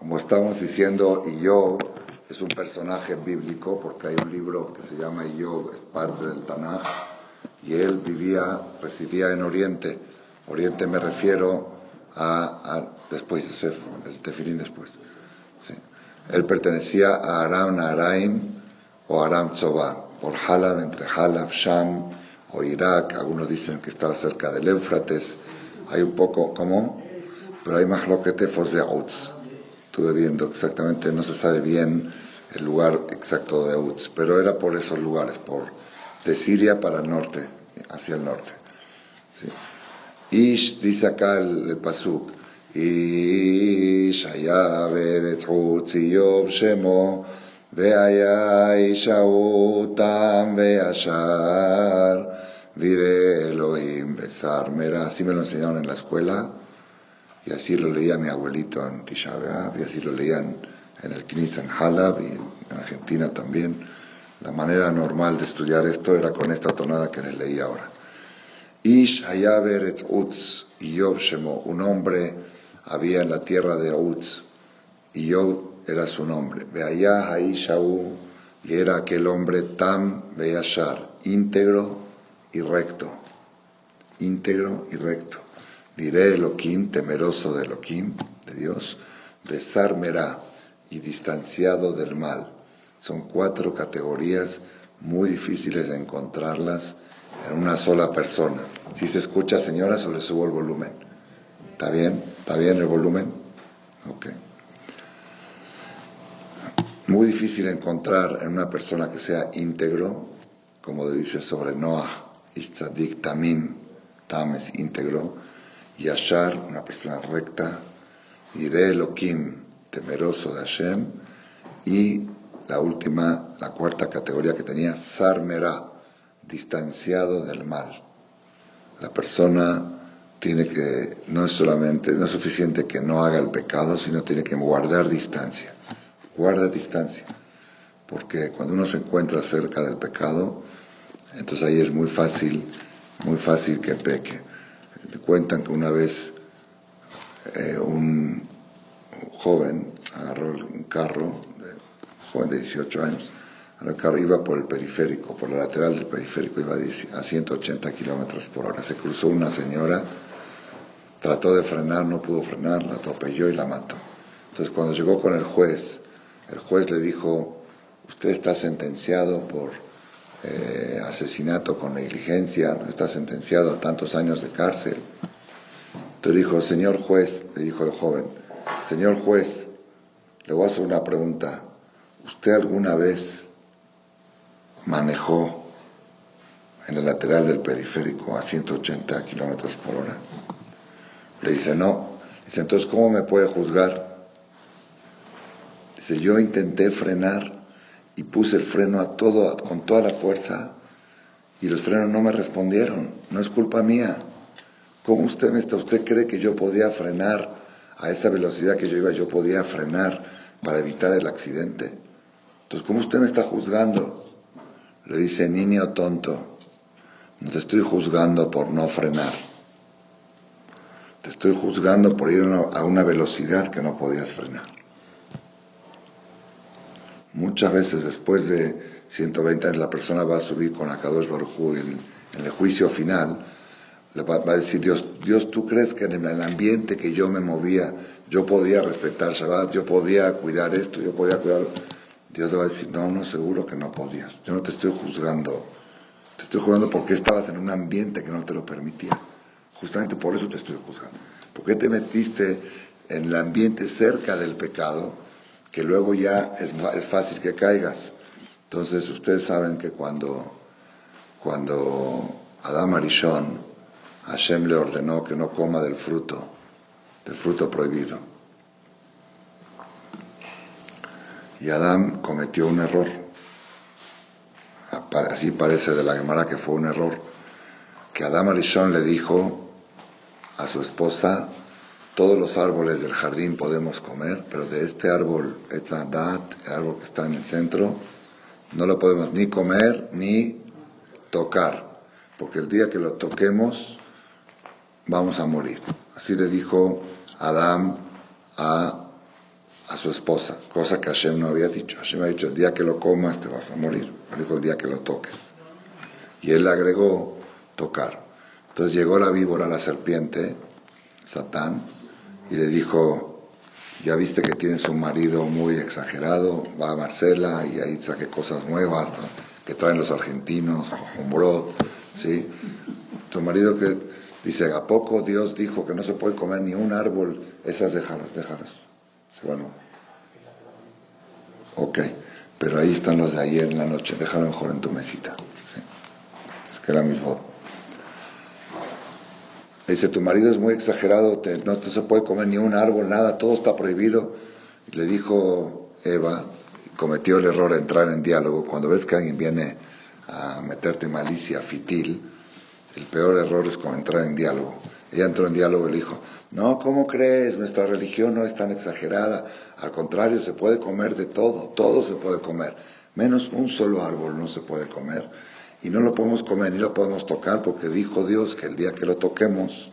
Como estábamos diciendo, Iov es un personaje bíblico porque hay un libro que se llama Iov, es parte del Tanaj, y él residía en Oriente. Oriente me refiero después, Yosef, el tefilín después. Sí. Él pertenecía a Aram Naharaim o Aram Tzobá, por Halab, entre Halab, Sham o Irak. Algunos dicen que estaba cerca del Éufrates. Hay un poco, ¿cómo? Pero hay más loquetefos de Utz. Estuve viendo exactamente, no se sabe bien el lugar exacto de Utz, pero era por esos lugares, de Siria para el norte, hacia el norte. ¿Sí? Ish, dice acá el pasuk, Ish haya beretz Utz Iov shemo, ve'aya Ishau tam ve'ashar, vire Elohim besar mera. Así me lo enseñaron en la escuela. Y así lo leía mi abuelito en Tisha B'Av, y así lo leían en el Knis en Halab y en Argentina también. La manera normal de estudiar esto era con esta tonada que les leí ahora. Ish haya beretz Utz, Iov shemo, un hombre había en la tierra de Utz, Iov era su nombre. Ve'aya ha'ishau, y era aquel hombre tam ve'ashar, íntegro y recto. Íntegro y recto. Diré Elohim, temeroso de Elohim, de Dios, besar merá, y distanciado del mal. Son 4 categorías muy difíciles de encontrarlas en una sola persona. Si se escucha, señora, le subo el volumen. ¿Está bien? ¿Está bien el volumen? Ok. Muy difícil encontrar en una persona que sea íntegro, como dice sobre Noah, Ish-Tzadik Tamim, Tam es íntegro, Yashar, una persona recta, Yireh Elohim, temeroso de Hashem, y la última, la 4ª categoría que tenía, Sar Merá, distanciado del mal. La persona no es suficiente que no haga el pecado, sino tiene que guardar distancia. Guarda distancia, porque cuando uno se encuentra cerca del pecado, entonces ahí es muy fácil que peque. Te cuentan que una vez un joven agarró un carro, un joven de 18 años, el carro iba por el periférico, por la lateral del periférico, iba a 180 kilómetros por hora. Se cruzó una señora, trató de frenar, no pudo frenar, la atropelló y la mató. Entonces cuando llegó con el juez le dijo, usted está sentenciado por asesinato con negligencia, está sentenciado a tantos años de cárcel. Entonces dijo, señor juez, le dijo el joven, señor juez, le voy a hacer una pregunta. ¿Usted alguna vez manejó en el lateral del periférico a 180 kilómetros por hora? Le dice, no. Dice, entonces, ¿cómo me puede juzgar? Dice, yo intenté frenar y puse el freno con toda la fuerza y los frenos no me respondieron. No es culpa mía. ¿Cómo usted cree que yo podía frenar a esa velocidad que yo iba? Yo podía frenar para evitar el accidente. Entonces, ¿cómo usted me está juzgando? Le dice, niño tonto, no te estoy juzgando por no frenar. Te estoy juzgando por ir a una velocidad que no podías frenar. Muchas veces después de 120 años la persona va a subir con Akadosh Baruj Hu en el juicio final. Le va a decir Dios, ¿tú crees que en el ambiente que yo me movía, yo podía respetar Shabbat, yo podía cuidar esto, yo podía cuidarlo? Dios le va a decir, no, seguro que no podías. Yo no te estoy juzgando. Te estoy juzgando porque estabas en un ambiente que no te lo permitía. Justamente por eso te estoy juzgando. ¿Por qué te metiste en el ambiente cerca del pecado, que luego ya es fácil que caigas? Entonces, ustedes saben que cuando Adam Arishon, Hashem le ordenó que no coma del fruto prohibido. Y Adán cometió un error. Así parece de la Gemara que fue un error. Que Adam Arishon le dijo a su esposa, todos los árboles del jardín podemos comer, pero de este árbol, Etz Hadat, el árbol que está en el centro, no lo podemos ni comer ni tocar, porque el día que lo toquemos vamos a morir. Así le dijo Adán a su su esposa, cosa que Hashem no había dicho. Hashem ha dicho, el día que lo comas te vas a morir. Pero dijo, el día que lo toques. Y él le agregó, tocar. Entonces llegó la víbora, la serpiente, Satán, y le dijo, ya viste que tienes un marido muy exagerado, va a Marcela y ahí saque cosas nuevas, ¿no?, que traen los argentinos, jojombrot, ¿sí? Tu marido que dice, ¿a poco Dios dijo que no se puede comer ni un árbol? Esas déjalas. Dice, bueno, ok, pero ahí están los de ayer en la noche, déjalo mejor en tu mesita, ¿sí? Es que era mismo. Dice, tu marido es muy exagerado, no se puede comer ni un árbol, nada, todo está prohibido. Y le dijo Eva, cometió el error de entrar en diálogo. Cuando ves que alguien viene a meterte malicia, fitil, el peor error es como entrar en diálogo. Ella entró en diálogo y le dijo, no, ¿cómo crees? Nuestra religión no es tan exagerada. Al contrario, se puede comer de todo se puede comer. Menos un solo árbol no se puede comer. Y no lo podemos comer ni lo podemos tocar porque dijo Dios que el día que lo toquemos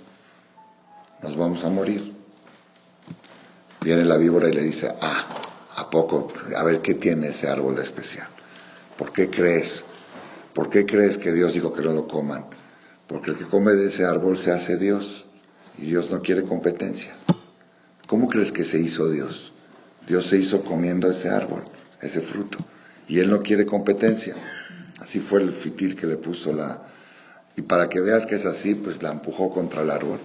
nos vamos a morir. Viene la víbora y le dice, ¿a poco? A ver, ¿qué tiene ese árbol de especial? ¿Por qué crees que Dios dijo que no lo coman? Porque el que come de ese árbol se hace Dios y Dios no quiere competencia. ¿Cómo crees que se hizo Dios? Dios se hizo comiendo ese árbol, ese fruto, y Él no quiere competencia. Así fue el fitil que le puso y para que veas que es así, pues la empujó contra el árbol.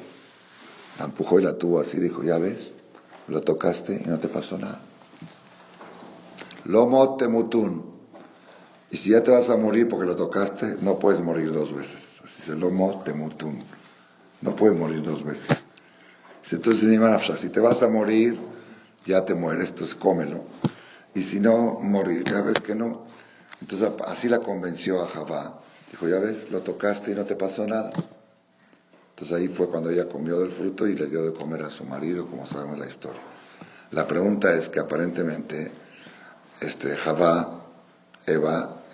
La empujó y la tuvo así, dijo, ya ves, lo tocaste y no te pasó nada. Lomo temutun. Y si ya te vas a morir porque lo tocaste, no puedes morir dos veces. Así dice, lomo temutun. No puedes morir dos veces. Dice, entonces mi manafsha, si te vas a morir, ya te mueres, entonces cómelo. Y si no, morir, ya ves que no. Entonces así la convenció a Javá. Dijo, ya ves, lo tocaste y no te pasó nada. Entonces ahí fue cuando ella comió del fruto y le dio de comer a su marido, como sabemos la historia. La pregunta es que aparentemente Javá, Eva,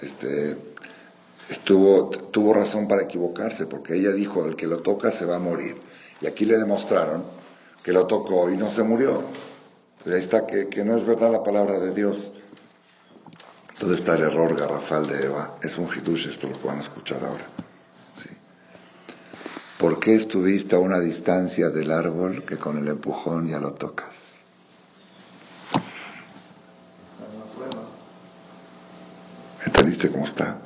tuvo razón para equivocarse, porque ella dijo, el que lo toca se va a morir. Y aquí le demostraron que lo tocó y no se murió. Entonces ahí está que no es verdad la palabra de Dios. ¿Dónde está el error garrafal de Eva? Es un hidush, esto lo que van a escuchar ahora. ¿Sí? ¿Por qué estuviste a una distancia del árbol que con el empujón ya lo tocas? ¿Entendiste cómo está?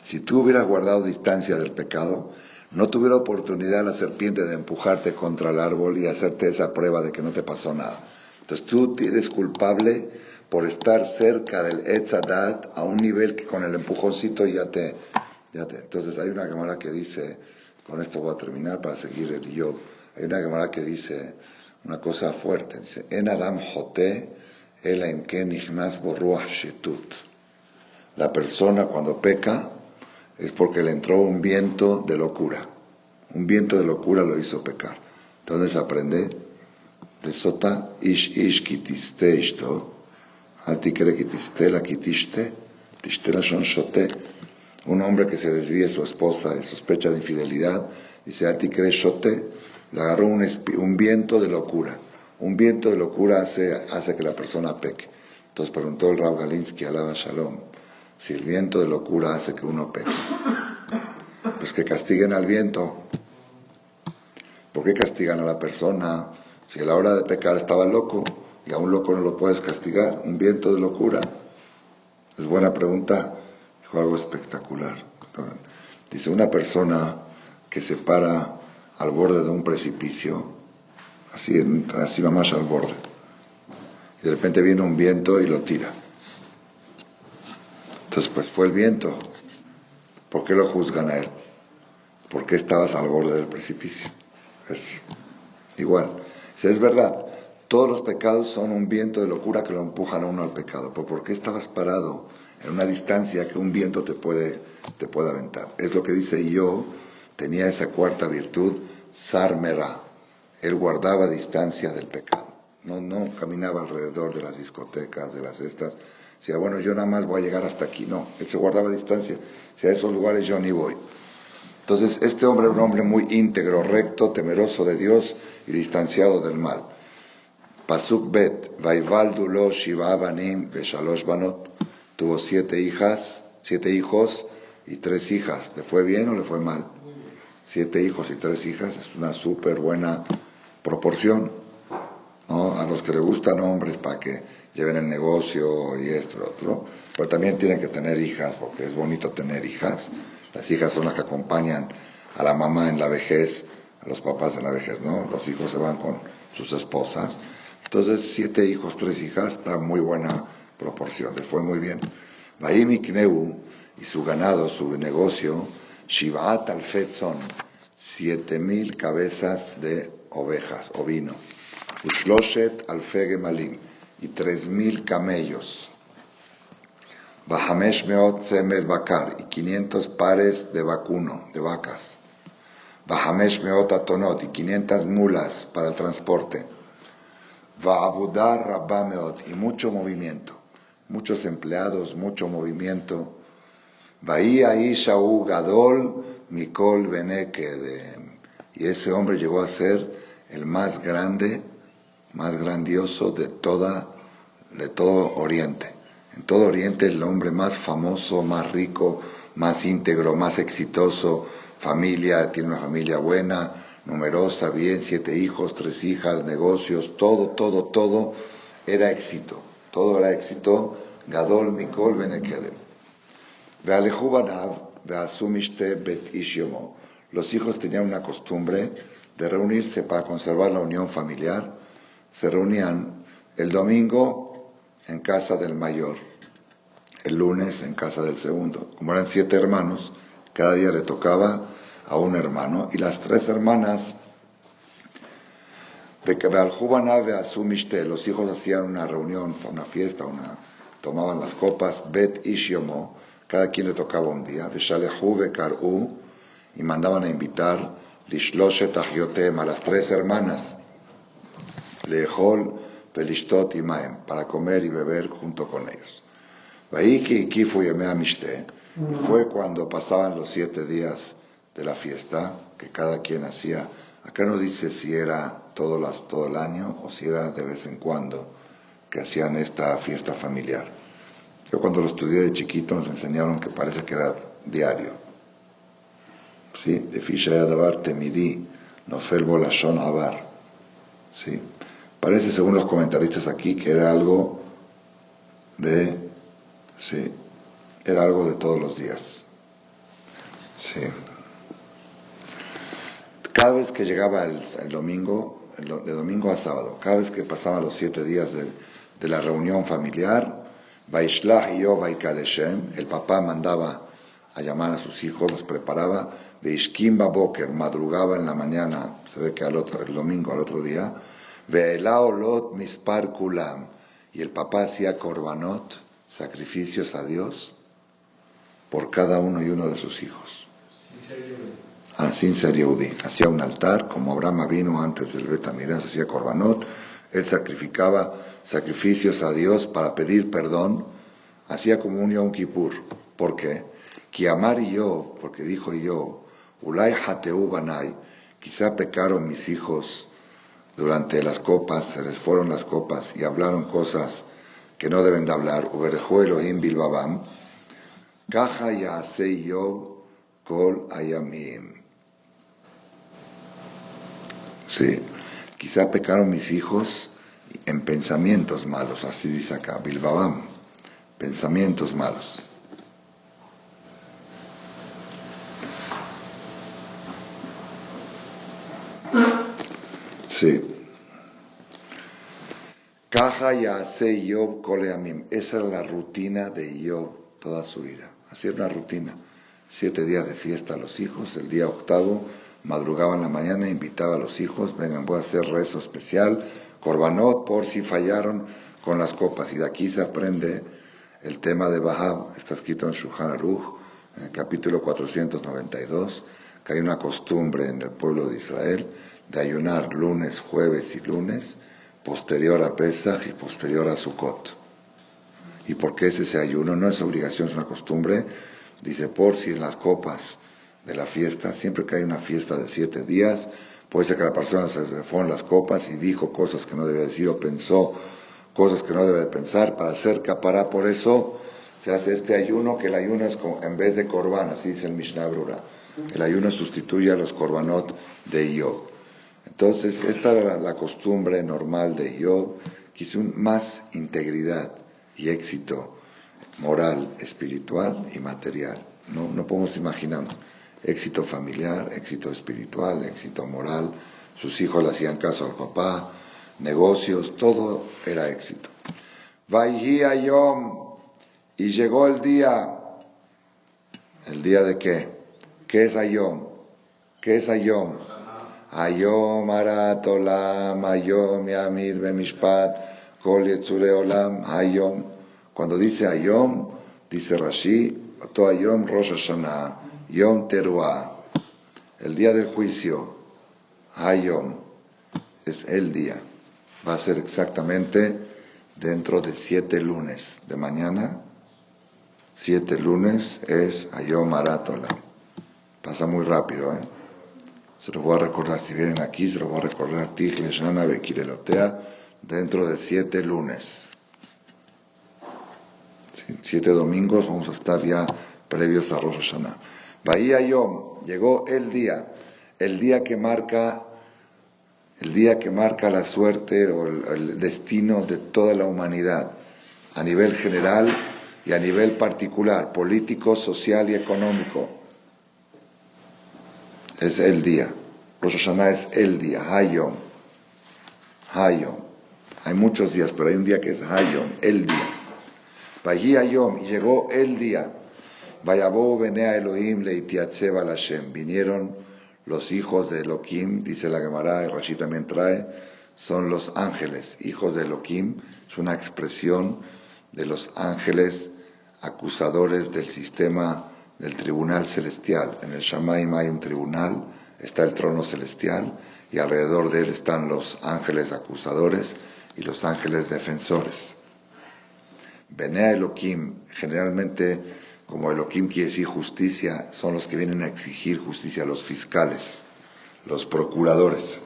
Si tú hubieras guardado distancia del pecado, no tuviera oportunidad la serpiente de empujarte contra el árbol y hacerte esa prueba de que no te pasó nada. Entonces tú eres culpable por estar cerca del Etz Hadat a un nivel que con el empujoncito ya te. Entonces hay una Gemara que dice, con esto voy a terminar para seguir el Job, hay una Gemara que dice una cosa fuerte, dice, En Adam Jote, Ela Imken Nichnas Bo Ruach Shetut. La persona cuando peca es porque le entró un viento de locura. Un viento de locura lo hizo pecar. Entonces aprende de Sota, Ish kitiste ishto, Altikere kitiste la kitiste, tiste la shon shote. Un hombre que se desvíe su esposa y sospecha de infidelidad, dice Altikere shote, le agarró un viento de locura. Un viento de locura hace que la persona peque. Entonces preguntó el Rav Galinsky, alaba Shalom, si el viento de locura hace que uno peque, pues que castiguen al viento. ¿Por qué castigan a la persona? Si a la hora de pecar estaba loco, y a un loco no lo puedes castigar, un viento de locura. Es buena pregunta, dijo algo espectacular. Dice, una persona que se para al borde de un precipicio, así va más al borde, y de repente viene un viento y lo tira. Entonces, pues fue el viento. ¿Por qué lo juzgan a él? ¿Por qué estabas al borde del precipicio? Es igual. Si es verdad, todos los pecados son un viento de locura que lo empujan a uno al pecado. ¿Pero por qué estabas parado en una distancia que un viento te puede aventar? Es lo que dice yo, tenía esa cuarta virtud, Sarmera. Él guardaba distancia del pecado. No caminaba alrededor de las discotecas, de las estas. Decía, bueno, yo nada más voy a llegar hasta aquí. No, él se guardaba distancia. Si a esos lugares yo ni voy. Entonces, este hombre era un hombre muy íntegro, recto, temeroso de Dios y distanciado del mal. Pasuk Bet, Vaivaldu lo Shiva Banim Veshalosh Banot. Tuvo 7 hijas, 7 hijos y 3 hijas. ¿Le fue bien o le fue mal? 7 hijos y 3 hijas es una súper buena proporción, ¿no? A los que les gustan hombres para que lleven el negocio y esto y lo otro, pero también tienen que tener hijas, porque es bonito tener hijas. Las hijas son las que acompañan a la mamá en la vejez, a los papás en la vejez, ¿no? Los hijos se van con sus esposas. Entonces, 7 hijos, 3 hijas, está muy buena proporción, le fue muy bien. Vahim Kneu, y su ganado, su negocio, Shivat al-Fetzon, 7,000 cabezas de ovejas, ovino. Ushloshet al-Fe Gemalim, y 3,000 camellos. Bahamesh Meot Tzemed Bakar, y 500 pares de vacuno, de vacas. Bahamesh Meot Atonot, y 500 mulas para el transporte. Va'abudar Rabba Meot, y mucho movimiento. Muchos empleados, mucho movimiento. Vaí ahí Shaú Gadol Mikol Bene Kedem. Y ese hombre llegó a ser el más grande, más grandioso de todo Oriente. En todo Oriente el hombre más famoso, más rico, más íntegro, más exitoso, tiene una familia buena, numerosa, bien, 7 hijos, 3 hijas, negocios, todo era éxito. Todo era éxito. Gadol Mikol Bene Kedem. Ve'alehu banav ve'asu mishte bet ish yomo. Los hijos tenían una costumbre de reunirse para conservar la unión familiar. Se reunían el domingo en casa del mayor, el lunes en casa del segundo. Como eran 7 hermanos, cada día le tocaba a un hermano, y las 3 hermanas, los hijos hacían una reunión, una fiesta, tomaban las copas, bet ish yomo, cada quien le tocaba un día, y mandaban a invitar lishloshet achyotem, a las 3 hermanas, lehol pelishtot imaem, para comer y beber junto con ellos. Fue cuando pasaban los 7 días de la fiesta, que cada quien hacía. Acá no dice si era todo el año o si era de vez en cuando que hacían esta fiesta familiar. Yo cuando lo estudié de chiquito nos enseñaron que parece que era diario. ¿Sí? De Fishaya Dabar Temidi, Nofel Bolashon Abar. ¿Sí? Parece, según los comentaristas aquí, que era algo de todos los días. Sí. Cada vez que llegaba el domingo, de domingo a sábado, cada vez que pasaban los 7 días de la reunión familiar, Vaishlach Yov Vaikadeshem, el papá mandaba a llamar a sus hijos, los preparaba, Veishkim Baboker, madrugaba en la mañana, se ve que el domingo, al otro día, Ve'elao Lot Mispar Kulam, y el papá hacía korbanot, sacrificios a Dios, por cada uno y uno de sus hijos. Sin ser Yehudí. Hacía un altar, como Abraham vino antes del Bet Amidrash, hacía korbanot, él sacrificaba sacrificios a Dios para pedir perdón, hacía como un Yom Kippur. ¿Por qué? Kiamar y yo, porque dijo yo, Ulay Hateu Banai, quizá pecaron mis hijos durante las copas, se les fueron las copas y hablaron cosas que no deben de hablar, Uberejó Elohim Bilbabam, Kaja Yaasei Yob Kol Ayamim. Sí, quizá pecaron mis hijos en pensamientos malos, así dice acá, Bilbabam, pensamientos malos. Sí. Kaja Yaasei Yob Kol Ayamim. Esa era la rutina de Yob toda su vida. Así era una rutina. 7 días de fiesta a los hijos, el día 8º, madrugaba en la mañana, invitaba a los hijos, vengan, voy a hacer rezo especial, korbanot, por si fallaron con las copas. Y de aquí se aprende el tema de Bahab, está escrito en Shulchan Aruch, en el capítulo 492, que hay una costumbre en el pueblo de Israel de ayunar lunes, jueves y lunes, posterior a Pesach y posterior a Sukkot. ¿Y por qué es ese ayuno? No es obligación, es una costumbre. Dice, por si en las copas de la fiesta, siempre que hay una fiesta de 7 días, Puede ser que la persona se le fueron las copas y dijo cosas que no debía decir o pensó cosas que no debe de pensar. Para hacer capará, por eso se hace este ayuno, que el ayuno es como, en vez de corbán, así dice el Mishnah Brura. El ayuno sustituye a los korbanot de Job. Entonces, esta era la costumbre normal de Job, quiso más integridad y éxito moral, espiritual y material. No podemos imaginar. Éxito familiar, éxito espiritual, éxito moral. Sus hijos le hacían caso al papá, negocios, todo era éxito. Vayhi Ayom, y llegó el día. ¿El día de qué? ¿Qué es Ayom? ¿Qué es Ayom? Ayom Arat Olam, Ayom Yamid Bemishpat, Kol Yetzure Olam, Ayom. Cuando dice Ayom, dice Rashi, Oto Ayom Rosh Hashanah, Yom Teruah, el día del juicio, Ayom, es el día. Va a ser exactamente dentro de 7 lunes de mañana. 7 lunes es Ayom Arat Olam. Pasa muy rápido, Se los voy a recordar, si vienen aquí, se los voy a recordar, Tigre, Shana, Bekirelotea, dentro de 7 lunes. 7 domingos vamos a estar ya previos a Rosh Hashanah. Bahía Yom, llegó el día que marca la suerte o el destino de toda la humanidad, a nivel general y a nivel particular, político, social y económico. Es el día. Rosh Hashanah es el día, Hayom. Hayom. Hay muchos días, pero hay un día que es Hayom, el día. Bahía Yom, y llegó el día. Vayabó Benea Elohim leitiatzeb al Hashem. Vinieron los hijos de Elohim, dice la Gemara, y Rashi también trae, son los ángeles, hijos de Elohim. Es una expresión de los ángeles acusadores del sistema del tribunal celestial. En el Shamaim hay un tribunal, está el trono celestial, y alrededor de él están los ángeles acusadores y los ángeles defensores. Benea Elohim, generalmente, como Elohim quiere decir justicia, son los que vienen a exigir justicia, los fiscales, los procuradores.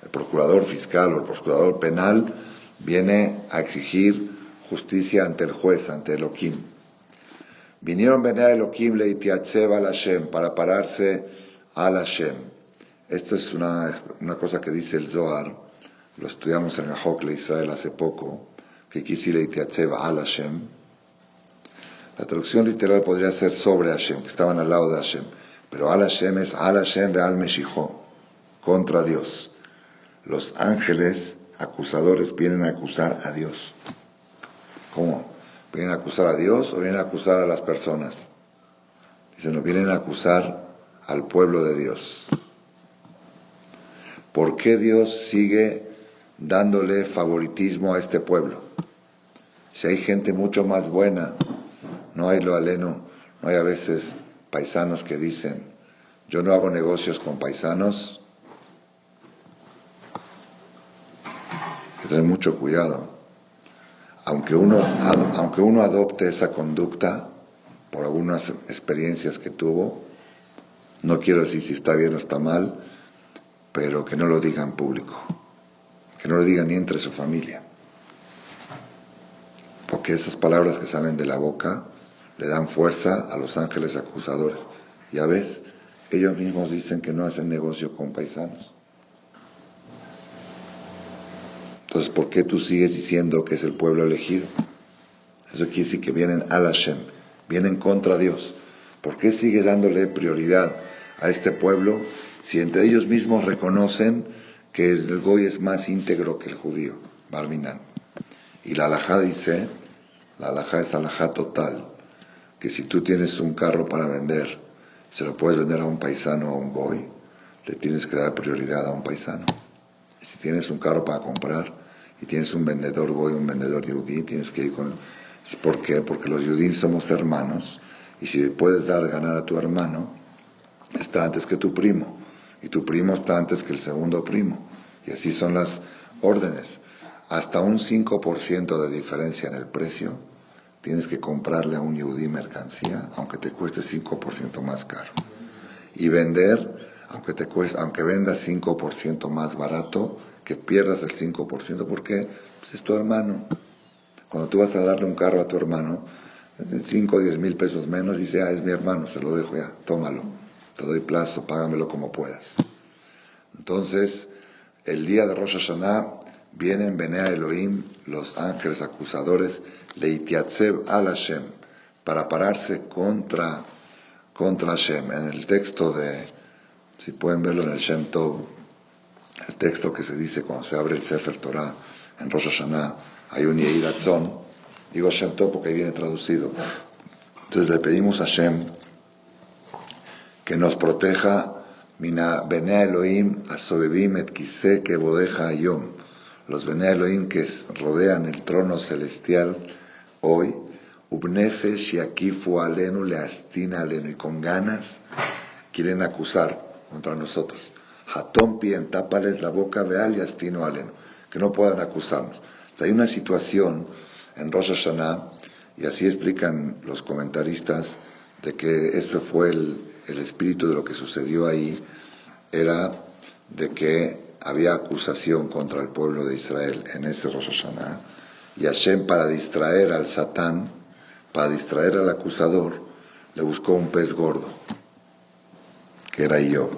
El procurador fiscal o el procurador penal viene a exigir justicia ante el juez, ante Elohim. Vinieron Benea Elohim leitiatzeb al Hashem, para pararse al Hashem. Esto es una cosa que dice el Zohar, lo estudiamos en el Hok le Israel hace poco, que quisi leitiatzeb al Hashem. La traducción literal podría ser sobre Hashem, que estaban al lado de Hashem, pero al Hashem es al Hashem de al Meshijo, contra Dios. Los ángeles acusadores vienen a acusar a Dios. ¿Cómo? ¿Vienen a acusar a Dios o vienen a acusar a las personas? Dicen, no, vienen a acusar al pueblo de Dios. ¿Por qué Dios sigue dándole favoritismo a este pueblo? Si hay gente mucho más buena, no hay lo aleno, no hay a veces paisanos que dicen, yo no hago negocios con paisanos. Hay que tener mucho cuidado. Aunque uno adopte esa conducta por algunas experiencias que tuvo, no quiero decir si está bien o está mal, pero que no lo diga en público, que no lo diga ni entre su familia, porque esas palabras que salen de la boca le dan fuerza a los ángeles acusadores. Ya ves, ellos mismos dicen que no hacen negocio con paisanos. Entonces, ¿por qué tú sigues diciendo que es el pueblo elegido? Eso quiere decir que vienen al Hashem, vienen contra Dios. ¿Por qué sigue dándole prioridad a este pueblo si entre ellos mismos reconocen que el Goy es más íntegro que el judío? Barminan. Y la halajá dice, la halajá es halajá total, que si tú tienes un carro para vender, se lo puedes vender a un paisano o a un Goy, le tienes que dar prioridad a un paisano. Y si tienes un carro para comprar y tienes un vendedor Goy, un vendedor yudí, tienes que ir con... ¿Por qué? Porque los yudí somos hermanos, y si le puedes ganar a tu hermano, está antes que tu primo, y tu primo está antes que el segundo primo, y así son las órdenes. Hasta un 5% de diferencia en el precio, tienes que comprarle a un yudí mercancía, aunque te cueste 5% más caro. Y vender aunque vendas 5% más barato, que pierdas el 5%. ¿Por qué? Pues es tu hermano. Cuando tú vas a darle un carro a tu hermano, 5 o 10 mil pesos menos, dice, es mi hermano, se lo dejo ya, tómalo, te doy plazo, págamelo como puedas. Entonces, el día de Rosh Hashanah, vienen Benea Elohim, los ángeles acusadores, Leitiatzev al Hashem, para pararse contra Hashem. En el texto si pueden verlo en el Shem Tov, el texto que se dice cuando se abre el Sefer Torah en Rosh Hashanah, hay un Yehi Ratzon, digo Shem Tov porque ahí viene traducido. Entonces le pedimos a Hashem que nos proteja, Mina Benea Elohim asobebim et kiseh kebodeja ayom, los Benea Elohim que rodean el trono celestial hoy, ubnefesh yakifu alenu leastina alenu, y con ganas quieren acusar contra nosotros. Hatón pien, tápales la boca, veal y astino aleno, que no puedan acusarnos. Hay una situación en Rosh Hashanah, y así explican los comentaristas, de que ese fue el espíritu de lo que sucedió ahí, era de que había acusación contra el pueblo de Israel en ese Rosh Hashanah, y Hashem, para distraer al Satán, para distraer al acusador, le buscó un pez gordo, que era Job,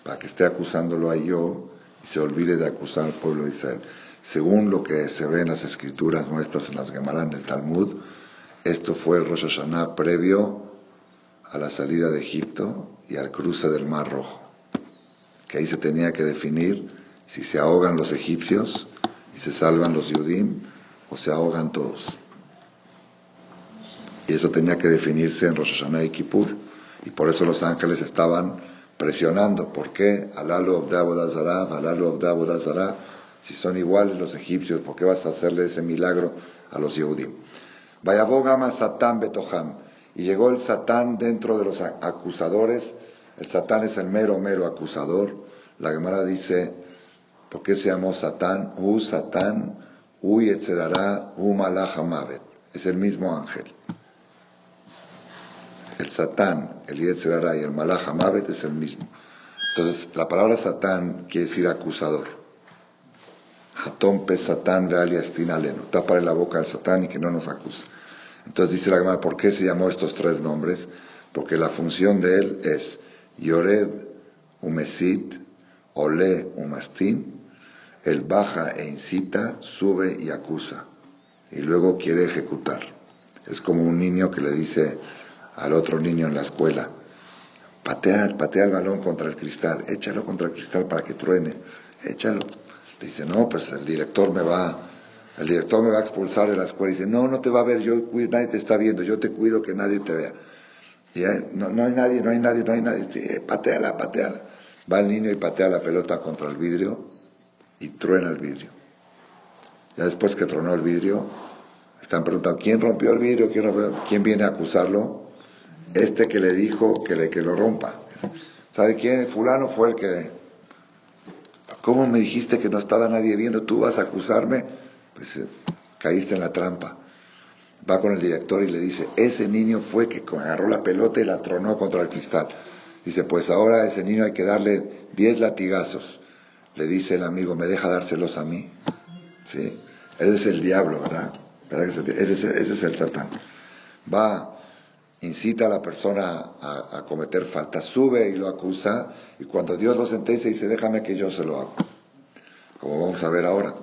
para que esté acusándolo a Job y se olvide de acusar al pueblo de Israel. Según lo que se ve en las escrituras nuestras, en las Gemara, en el Talmud, esto fue el Rosh Hashanah previo a la salida de Egipto y al cruce del Mar Rojo, que ahí se tenía que definir si se ahogan los egipcios y se salvan los Yudim o se ahogan todos. Y eso tenía que definirse en Rosh Hashanah y Kippur, y por eso los ángeles estaban presionando. ¿Por qué? Alalu Abda Bodazara, Alalu Abda Bodazara. Si son iguales los egipcios, ¿por qué vas a hacerle ese milagro a los Yehudim? Vayabogama Satán Betoham. Y llegó el Satán dentro de los acusadores. El Satán es el mero acusador. La Gemara dice, ¿por qué se llamó Satán? Satán, Yetzerará, Malach Hamavet. Es el mismo ángel. El Satán, el Yetzerará y el Malach Hamavet es el mismo. Entonces, la palabra Satán quiere decir acusador. Hatón pe Satán de aliastin aleno. Tápale la boca al Satán y que no nos acuse. Entonces dice la Gemara, ¿por qué se llamó estos tres nombres? Porque la función de él es Yored umesit, Ole umastin. Él baja e incita, sube y acusa. Y luego quiere ejecutar. Es como un niño que le dice al otro niño en la escuela, patea el balón contra el cristal, échalo contra el cristal para que truene, échalo. Le dice, no, pues el director me va a expulsar de la escuela. Y dice, no te va a ver, nadie te está viendo, yo te cuido que nadie te vea. Y no hay nadie. Sí, pateala. Va el niño y patea la pelota contra el vidrio y truena el vidrio. Ya después que tronó el vidrio, están preguntando, ¿quién rompió el vidrio? ¿Quién viene a acusarlo? Este que le dijo que lo rompa. ¿Sabe quién? Fulano fue el que... ¿Cómo me dijiste que no estaba nadie viendo? ¿Tú vas a acusarme? Pues caíste en la trampa. Va con el director y le dice, ese niño fue que agarró la pelota y la tronó contra el cristal. Dice, pues ahora a ese niño hay que darle 10 latigazos. Le dice el amigo, ¿me deja dárselos a mí? ¿Sí? Ese es el diablo, ¿verdad? Ese es el Satán. Va, incita a la persona a cometer falta, sube y lo acusa, y cuando Dios lo sentencia dice, déjame que yo se lo hago. Como vamos a ver ahora.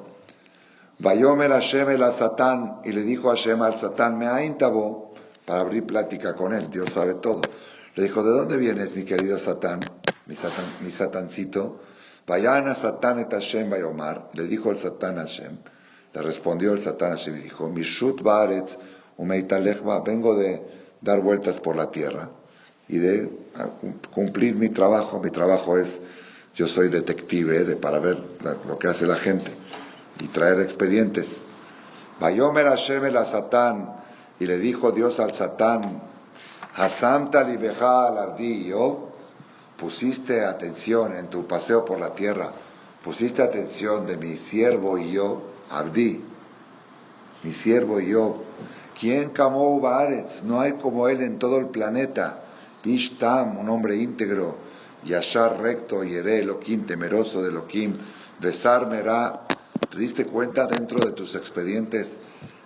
Vayomer Hashem el Satán, y le dijo Hashem al Satán, me aintabo, para abrir plática con él, Dios sabe todo. Le dijo, ¿de dónde vienes, mi querido Satán, mi satancito? Vayana Satán et Hashem vayomar, le dijo el Satán a Hashem. Le respondió el Satán a Hashem y dijo, Mishut Baaretz umeitalechba, vengo de dar vueltas por la tierra y de cumplir mi trabajo. Mi trabajo es, yo soy detective, para ver lo que hace la gente y traer expedientes. Vayomer Hashem el Satán, y le dijo Dios al Satán, Hasamta libeja al ardi, yo pusiste atención en tu paseo por la tierra, pusiste atención de mi siervo y yo, Abdi, mi siervo y yo. ¿Quién kamou baaretz? No hay como él en todo el planeta. Ishtam, un hombre íntegro. Yashar recto, Yeré Elohim, temeroso de Elohim, Besar Merá. ¿Te diste cuenta dentro de tus expedientes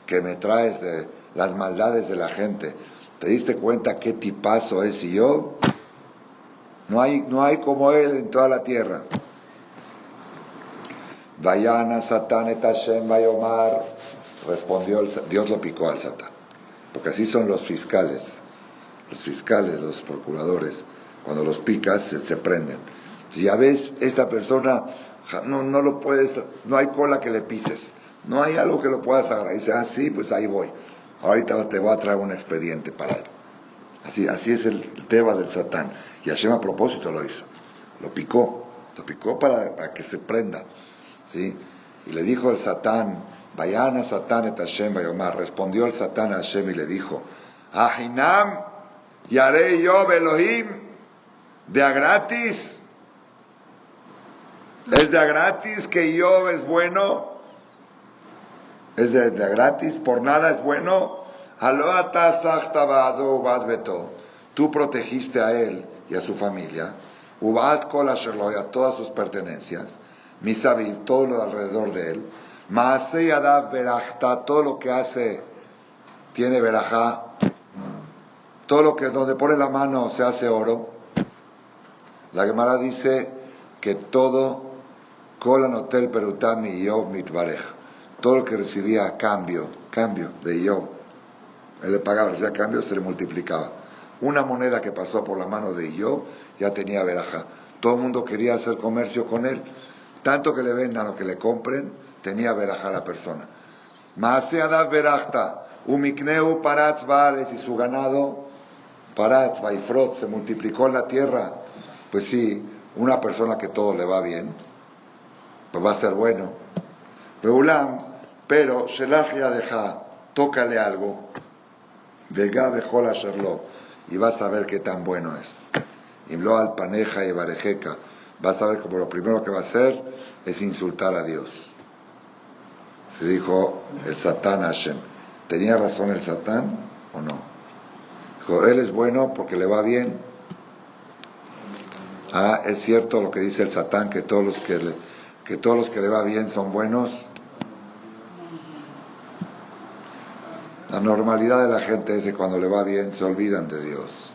que me traes de las maldades de la gente? ¿Te diste cuenta qué tipazo es yo? No hay como él en toda la tierra. Vayana Satán et Hashem Vayomar. Respondió, Dios lo picó al Satán. Porque así son los fiscales, los procuradores. Cuando los picas, se prenden. Si ya ves, esta persona, no lo puedes, no hay cola que le pises. No hay algo que lo puedas agarrar. Y dice, sí, pues ahí voy. Ahorita te voy a traer un expediente para él. Así es el tema del Satán. Y Hashem a propósito lo hizo. Lo picó para que se prenda. ¿Sí? Y le dijo el Satán, Vayana Satán et Hashem Vayomar. Respondió el Satán a Hashem y le dijo, Ahinam yarei yo Elohim, de a gratis. ¿Es de a gratis que yo es bueno? ¿Es de a gratis? ¿Por nada es bueno? Tú protegiste a él y a su familia, Ubat kol asherlo, y a todas sus pertenencias, Misaviv, todo lo alrededor de él, Maasei Adav Berachta, todo lo que hace tiene verajá, todo lo que donde pone la mano se hace oro. La Gemara dice que todo, Kol anotel perutam y Yov mitvarej, todo lo que recibía a cambio de Yov, él le pagaba, recibía cambio, se le multiplicaba. Una moneda que pasó por la mano de Yov ya tenía verajá. Todo el mundo quería hacer comercio con él, tanto que le vendan o que le compren, tenía verajá la persona. Maaseh adav berachta, umikneu paratz bares, y su ganado, paratz, vaifrot, se multiplicó en la tierra. Pues sí, una persona que todo le va bien, pues va a ser bueno. Beulam, pero shelach yadeja, tócale algo, vega bejol asherlo, y vas a ver qué tan bueno es. Imlo al paneja y barejeca, vas a ver como lo primero que va a hacer es insultar a Dios. Se dijo el Satán a Hashem. ¿Tenía razón el Satán o no? Dijo, él es bueno porque le va bien. Es cierto lo que dice el Satán, que todos los que le va bien son buenos. La normalidad de la gente es que cuando le va bien se olvidan de Dios.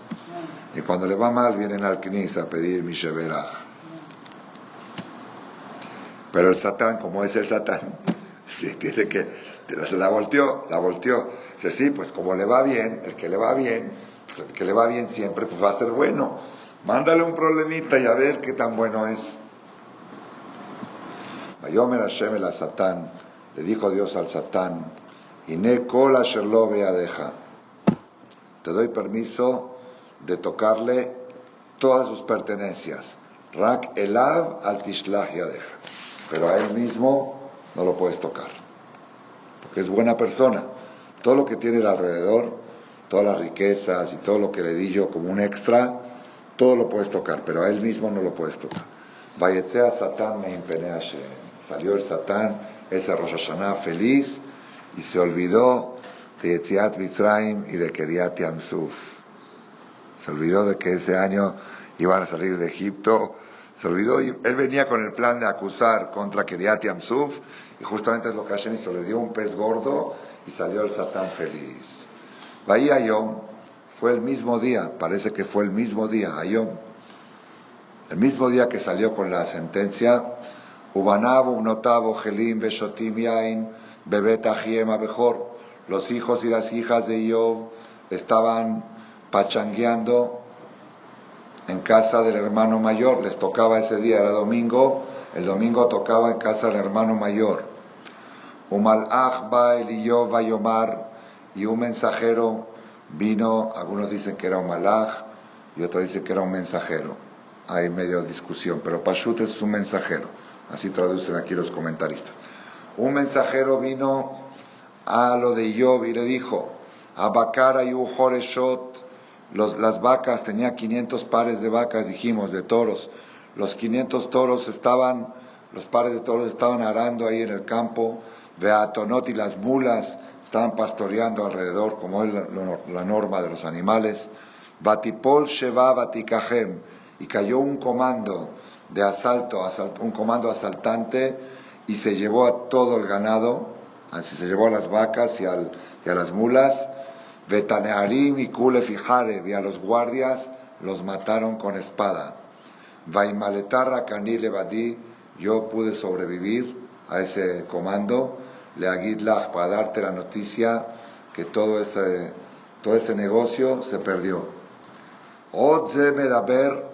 Y cuando le va mal vienen al Knis a pedir Misheberach. Pero el Satán, como es el Satán, sí, tiene que, la volteó. Dice, sí, pues como le va bien, el que le va bien siempre, pues va a ser bueno. Mándale un problemita y a ver qué tan bueno es. Vayomer Hashem el Satán, le dijo Dios al Satán, Ine kol asher lo beadeja, te doy permiso de tocarle todas sus pertenencias. Rak elav al tishlach yadeja, pero a él mismo no lo puedes tocar, porque es buena persona. Todo lo que tiene alrededor, todas las riquezas y todo lo que le di yo como un extra, todo lo puedes tocar, pero a él mismo no lo puedes tocar. Vayetzea Satán me impene Hashem. Salió el Satán, ese Rosh Hashanah feliz, y se olvidó de Yetziat Mitzrayim y de Kiriat Yamsuf. Se olvidó de que ese año iban a salir de Egipto. Se olvidó, y él venía con el plan de acusar contra Kiriat Yamsuf, y justamente es lo que Hashem hizo, le dio un pez gordo y salió el Satán feliz. Vaya Yom, fue el mismo día, parece que fue el mismo día, Ayom, el mismo día que salió con la sentencia, Ubanav, Ubnotav, Gelim, Beshotim, Yain, Bebet Ajiem, Abejor, los hijos y las hijas de Job estaban pachangueando en casa del hermano mayor, les tocaba ese día, era domingo, el domingo tocaba en casa del hermano mayor. Umalach ba Eliyov Vayomar, y un mensajero vino, algunos dicen que era un malach y otros dicen que era un mensajero. Hay medio discusión, pero Pashut es un mensajero, así traducen aquí los comentaristas. Un mensajero vino a lo de Job y le dijo, Abakara yu Horeshot, las vacas, tenía 500 pares de vacas, dijimos, de toros. Los 500 toros los pares de toros estaban arando ahí en el campo, Beatonot, y las mulas estaban pastoreando alrededor, como es la norma de los animales. Batipol Sheva Batikahem, y cayó un comando de asalto, un comando asaltante, y se llevó a todo el ganado, así se llevó a las vacas y a las mulas, Betanearim y Kulef y Jareb, y a los guardias los mataron con espada. Vaimaletarra Kani Levadi, yo pude sobrevivir a ese comando, Leagidlach, para darte la noticia que todo ese negocio se perdió. Odze Medaber,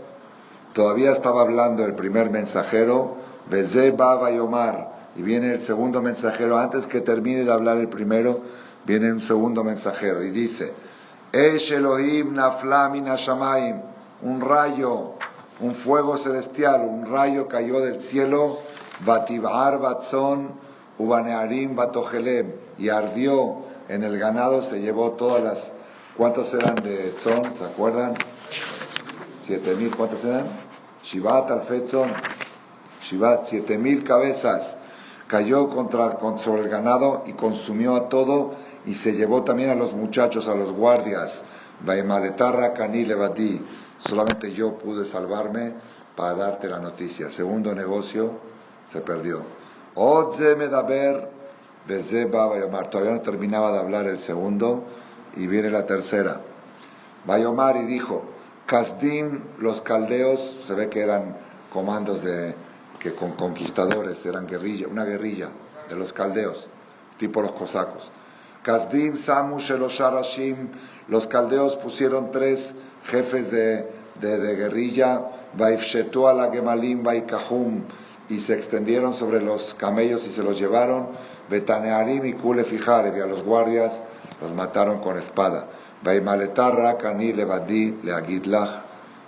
todavía estaba hablando el primer mensajero, Beze Baba Yomar, y viene el segundo mensajero, antes que termine de hablar el primero, viene un segundo mensajero, y dice, Esh Elohim Nafla min Hashamayim, un rayo, un fuego celestial, un rayo cayó del cielo, Batibar Batzon, Ubanearim Batojelem, y ardió en el ganado, se llevó todas las, ¿cuántos eran de Tzon? ¿Se acuerdan? 7,000, ¿cuántos eran? Shivat Alfetzon, Shivat, 7,000 cabezas, cayó sobre el ganado y consumió a todo, y se llevó también a los muchachos, a los guardias. Vaimaletarra Kani Levadi, solamente yo pude salvarme para darte la noticia. Segundo negocio se perdió. Odze Medaber Beze Baba Yomar, todavía no terminaba de hablar el segundo, y viene la tercera. Bayomar, y dijo, Kasdim, los caldeos, se ve que eran comandos con conquistadores, eran una guerrilla de los caldeos, tipo los cosacos. Kasdim, Samu, Shelosharashim, los caldeos pusieron 3 jefes de guerrilla, Vaifshetu ala Gemalim, Vaikahum, y se extendieron sobre los camellos y se los llevaron, Betanearim y Kulef y Jareb, y a los guardias los mataron con espada. Vaimaletarra Kani Levadi Leagidlach,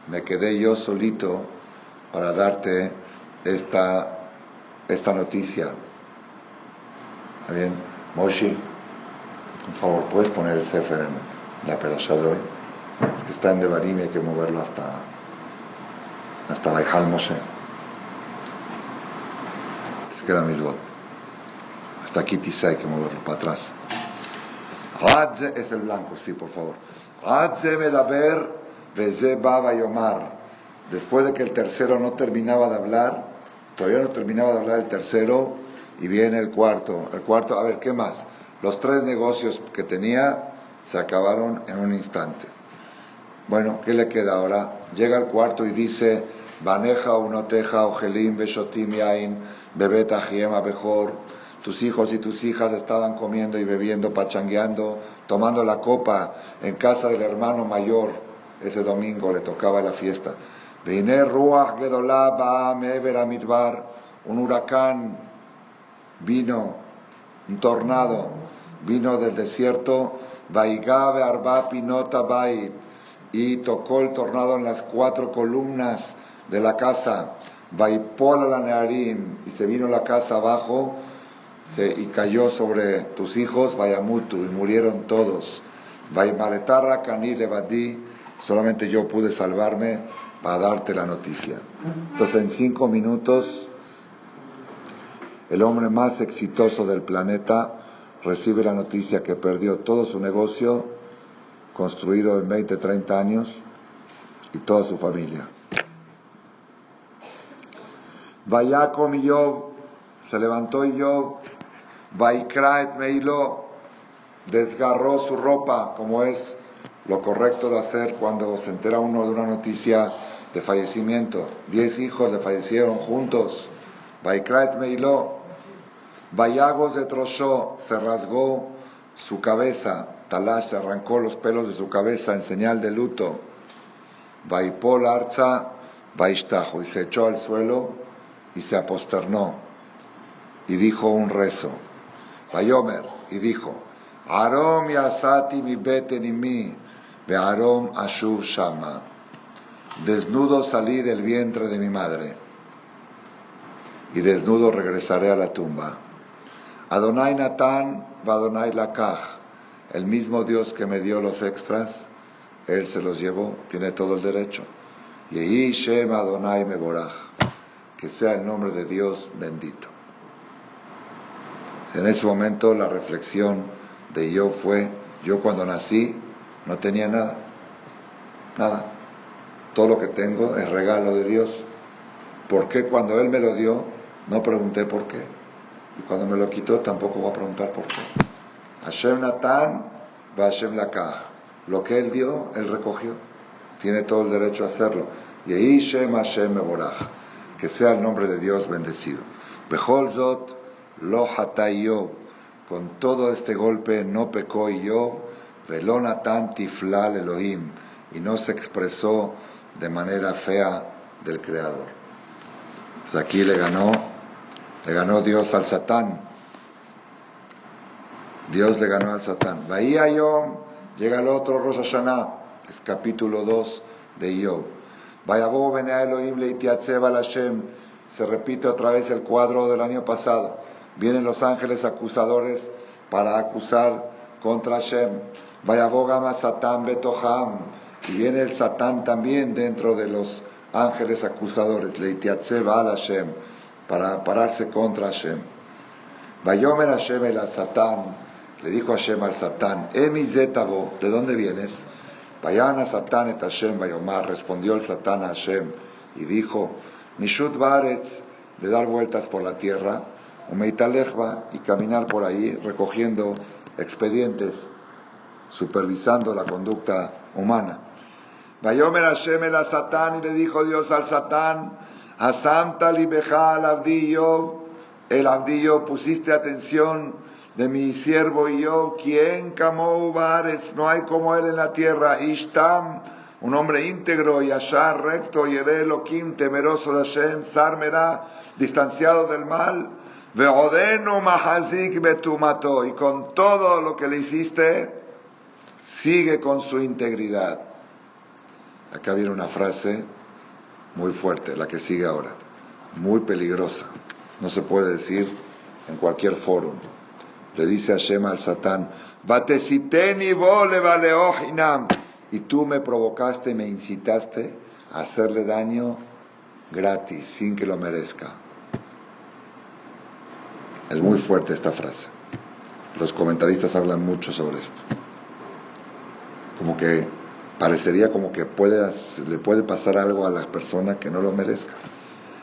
me quedé yo solito para darte esta noticia. ¿Está bien? Moshi, por favor, ¿puedes poner el Sefer en la perashá de hoy? Es que está en Devarim y hay que moverlo hasta Vaihal Moshe. Se queda mismo. Hasta aquí Tisa hay que moverlo para atrás. Adze es el blanco, sí, por favor. Adze Medaber Beze Baba Yomar. Después de que el tercero no terminaba de hablar, todavía no terminaba de hablar el tercero, y viene el cuarto. El cuarto, a ver, ¿qué más? Los 3 negocios que tenía se acabaron en un instante. Bueno, ¿qué le queda ahora? Llega el cuarto y dice, Baneja unoteja ojelim beshotim yain bebet ajiem abejor. Tus hijos y tus hijas estaban comiendo y bebiendo, pachangueando, tomando la copa en casa del hermano mayor. Ese domingo le tocaba la fiesta. Vine ruach gedolá ba mever amidbar, un huracán vino, un tornado vino del desierto, vaigabe arba pinota bait, y tocó el tornado en las 4 columnas de la casa, vaipol la nearim, y se vino la casa abajo, y cayó sobre tus hijos, vayamutu, y murieron todos. Vaimaletarra Kani Levadi, solamente yo pude salvarme para darte la noticia. Entonces, en 5 minutos, el hombre más exitoso del planeta recibe la noticia que perdió todo su negocio, construido en 20, 30 años, y toda su familia. Vayakom Yob, se levantó Job, Vaikra et Meilo, desgarró su ropa, como es lo correcto de hacer cuando se entera uno de una noticia de fallecimiento. 10 hijos le fallecieron juntos. Vaikra et Meilo, Vayagos de Troshó, se rasgó su cabeza, Talash, se arrancó los pelos de su cabeza en señal de luto. Vaipol Arza, Vaishtajo, y se echó al suelo y se aposternó y dijo un rezo. Vayomer, y dijo, Arom yasati mi beten y mi, ve Arom ashuv shama. Desnudo salí del vientre de mi madre, y desnudo regresaré a la tumba. Adonai Natán, Adonai Lakach, el mismo Dios que me dio los extras, Él se los llevó, tiene todo el derecho. Yehi Shem Adonai Meborach, que sea el nombre de Dios bendito. En ese momento la reflexión de yo fue, yo cuando nací no tenía nada, todo lo que tengo es regalo de Dios. ¿Por qué cuando Él me lo dio no pregunté por qué? Y cuando me lo quitó tampoco voy a preguntar por qué. Hashem Natan va Hashem Lakach. Lo que Él dio, Él recogió. Tiene todo el derecho a hacerlo. Y ahí Shem Hashem Meborach. Que sea el nombre de Dios bendecido. Bechol Zot Lo Hatay Yob. Con todo este golpe no pecó Yob. Velo Natan Tiflal Elohim. Y no se expresó de manera fea del Creador. Entonces aquí le ganó Dios al Satán. Dios le ganó al Satán. Bahía Yom, llega el otro Rosh Hashanah, es capítulo 2 de Job. Vayabo Bene Elohim leitiatzeb al Hashem. Se repite otra vez el cuadro del año pasado. Vienen los ángeles acusadores para acusar contra Hashem. Vayabo Gama Satán Betoham. Y viene el Satán también dentro de los ángeles acusadores. Leitiatzeb al Hashem. Para pararse contra Hashem. Vayomer Hashem el Satán. Le dijo Hashem al Satán, Emi Zetabo, ¿de dónde vienes? Vayana Satán et Hashem Vayomar, respondió el Satán a Hashem y dijo, Mishut Baretz, de dar vueltas por la tierra, Umeitalechba, y caminar por ahí recogiendo expedientes, supervisando la conducta humana. Vayomer Hashem el Satán, y le dijo Dios al Satán, Asamta libeja al Abdi Yob, el Abdi Yob, pusiste atención de mi siervo y yo, quien Kamou Bares, no hay como él en la tierra, Ishtam, un hombre íntegro, Yashar, recto, Yere Elohim, temeroso de Hashem, Sarmera, distanciado del mal, Veodeno Mahazik Betumato, y con todo lo que le hiciste, sigue con su integridad. Acá viene una frase muy fuerte, la que sigue ahora, muy peligrosa, no se puede decir en cualquier foro. Le dice Hashem al Satán, Batesiteni vole valeohinam, y tú me provocaste y me incitaste a hacerle daño gratis, sin que lo merezca. Es muy fuerte esta frase. Los comentaristas hablan mucho sobre esto. Como que parecería como que le puede pasar algo a la persona que no lo merezca.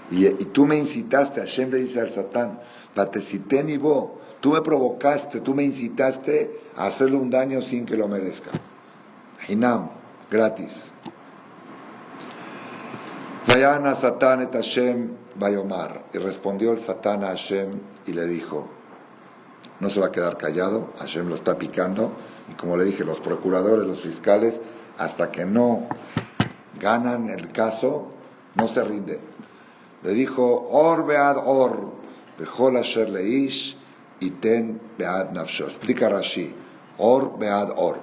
Y tú me incitaste, Hashem le dice al Satán, Batesiteni vo, tú me provocaste, tú me incitaste a hacerle un daño sin que lo merezca. Hinam, gratis. Vayana Satán et Hashem Vayomar. Y respondió el Satán a Hashem y le dijo, no se va a quedar callado, Hashem lo está picando, y como le dije, los procuradores, los fiscales, hasta que no ganan el caso, no se rinden. Le dijo, Or bead or, bechol asher leish, Iten bead nafsho. Explica Rashi, or bead or.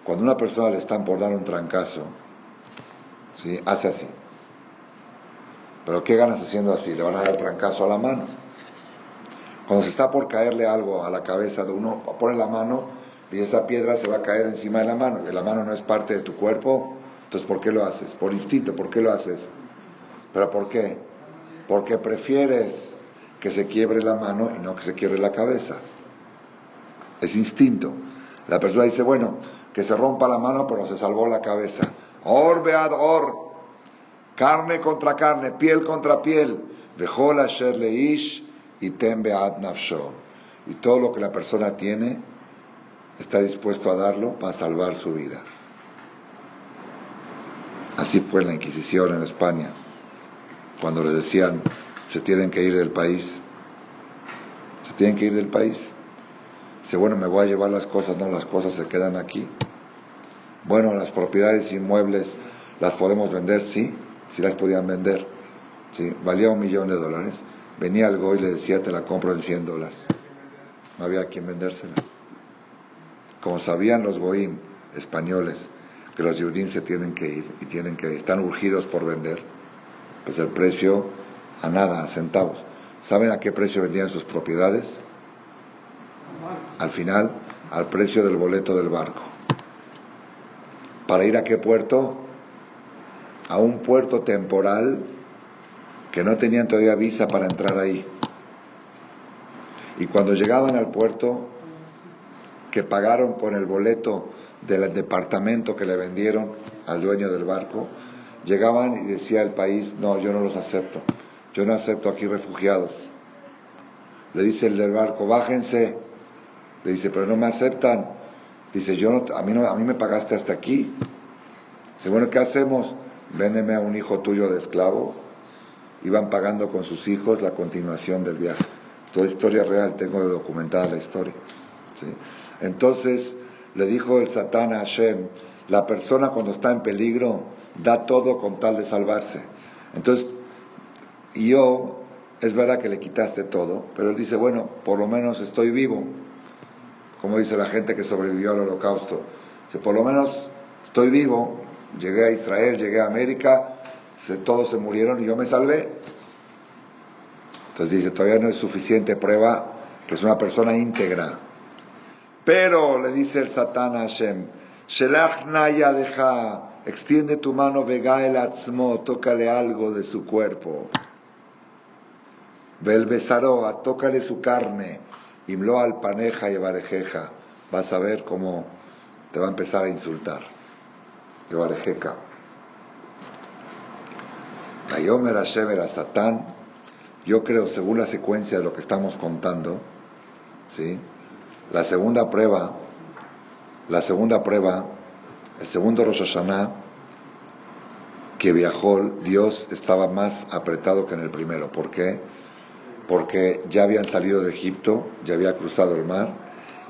Cuando una persona le están por dar un trancazo, ¿sí? Hace así. Pero ¿qué ganas haciendo así? Le van a dar trancazo a la mano. Cuando se está por caerle algo a la cabeza de uno, pone la mano y esa piedra se va a caer encima de la mano. Y la mano no es parte de tu cuerpo, entonces ¿por qué lo haces? Por instinto, ¿por qué lo haces? ¿Pero por qué? Porque prefieres que se quiebre la mano y no que se quiebre la cabeza. Es instinto. La persona dice, bueno, que se rompa la mano, pero se salvó la cabeza. Or bead or, carne contra carne, piel contra piel. Vejol asher leish item bead nafsho. Y todo lo que la persona tiene, está dispuesto a darlo para salvar su vida. Así fue en la Inquisición en España, cuando le decían, se tienen que ir del país. Se tienen que ir del país. Dice, bueno, me voy a llevar las cosas. No, las cosas se quedan aquí. Bueno, las propiedades inmuebles, ¿las podemos vender? Sí, sí las podían vender. Sí, valía $1,000,000. Venía el goy y le decía, te la compro en $100. No había quien vendérsela. Como sabían los goyim españoles que los yudim se tienen que ir y están urgidos por vender, pues el precio a nada, a centavos. ¿Saben a qué precio vendían sus propiedades? Al final, al precio del boleto del barco. ¿Para ir a qué puerto? A un puerto temporal que no tenían todavía visa para entrar ahí. Y cuando llegaban al puerto, que pagaron con el boleto del departamento que le vendieron al dueño del barco, llegaban y decía el país, no, yo no los acepto, yo no acepto aquí refugiados. Le dice el del barco, bájense. Le dice, pero no me aceptan. Dice, yo no, a mí me pagaste hasta aquí. Dice, bueno, ¿qué hacemos? Véndeme a un hijo tuyo de esclavo. Iban pagando con sus hijos la continuación del viaje. Toda historia real, tengo documentada la historia. ¿Sí? Entonces le dijo el Satán a Hashem, la persona cuando está en peligro da todo con tal de salvarse. Entonces, es verdad que le quitaste todo, pero él dice, bueno, por lo menos estoy vivo. Como dice la gente que sobrevivió al holocausto. Dice, por lo menos estoy vivo, llegué a Israel, llegué a América, todos se murieron y yo me salvé. Entonces dice, todavía no es suficiente prueba que es una persona íntegra. Pero, le dice el Satán a Hashem, Shelach naya deja, extiende tu mano, vega el atzmo, tócale algo de su cuerpo. Vel besaroa, tócale su carne. Imlo al paneja y barejeja. Vas a ver cómo te va a empezar a insultar. Y barejeca. Vayomer Hashem era Satán. Yo creo, según la secuencia de lo que estamos contando, ¿sí? La segunda prueba, el segundo Rosh Hashanah que viajó, Dios estaba más apretado que en el primero. ¿Por qué? Porque ya habían salido de Egipto, ya había cruzado el mar,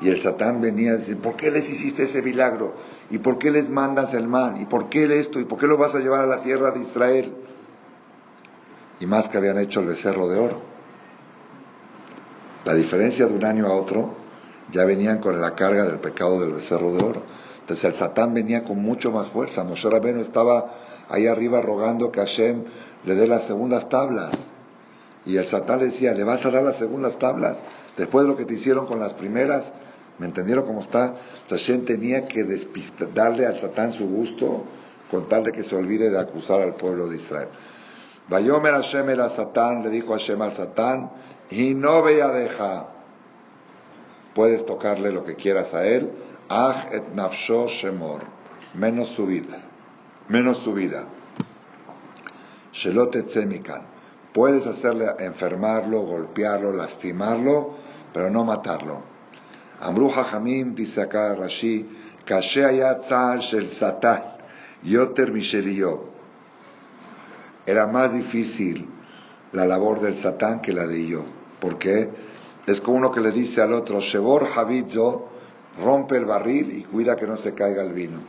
y el Satán venía a decir, ¿por qué les hiciste ese milagro? ¿Y por qué les mandas el man? ¿Y por qué esto? ¿Y por qué lo vas a llevar a la tierra de Israel? Y más que habían hecho el becerro de oro. La diferencia de un año a otro, ya venían con la carga del pecado del becerro de oro. Entonces el Satán venía con mucho más fuerza. Moshe Rabbeinu estaba ahí arriba rogando que Hashem le dé las segundas tablas. Y el Satán le decía, ¿le vas a dar las segundas tablas? Después de lo que te hicieron con las primeras. ¿Me entendieron cómo está? Entonces Hashem tenía que darle al Satán su gusto con tal de que se olvide de acusar al pueblo de Israel. Vayomer Hashem el Satán, le dijo Hashem al Satán, y no vea deja. Puedes tocarle lo que quieras a él. Aj et nafsho shemor. Menos su vida. Shelot etzemikan. Puedes hacerle enfermarlo, golpearlo, lastimarlo, pero no matarlo. Amru Jajamim, dice acá Rashi, Kashe haya tzal shel Satán, yoter mishel Iyov. Era más difícil la labor del Satán que la de Iyov. ¿Por qué? Es como uno que le dice al otro, Shebor Havidzo, rompe el barril y cuida que no se caiga el vino.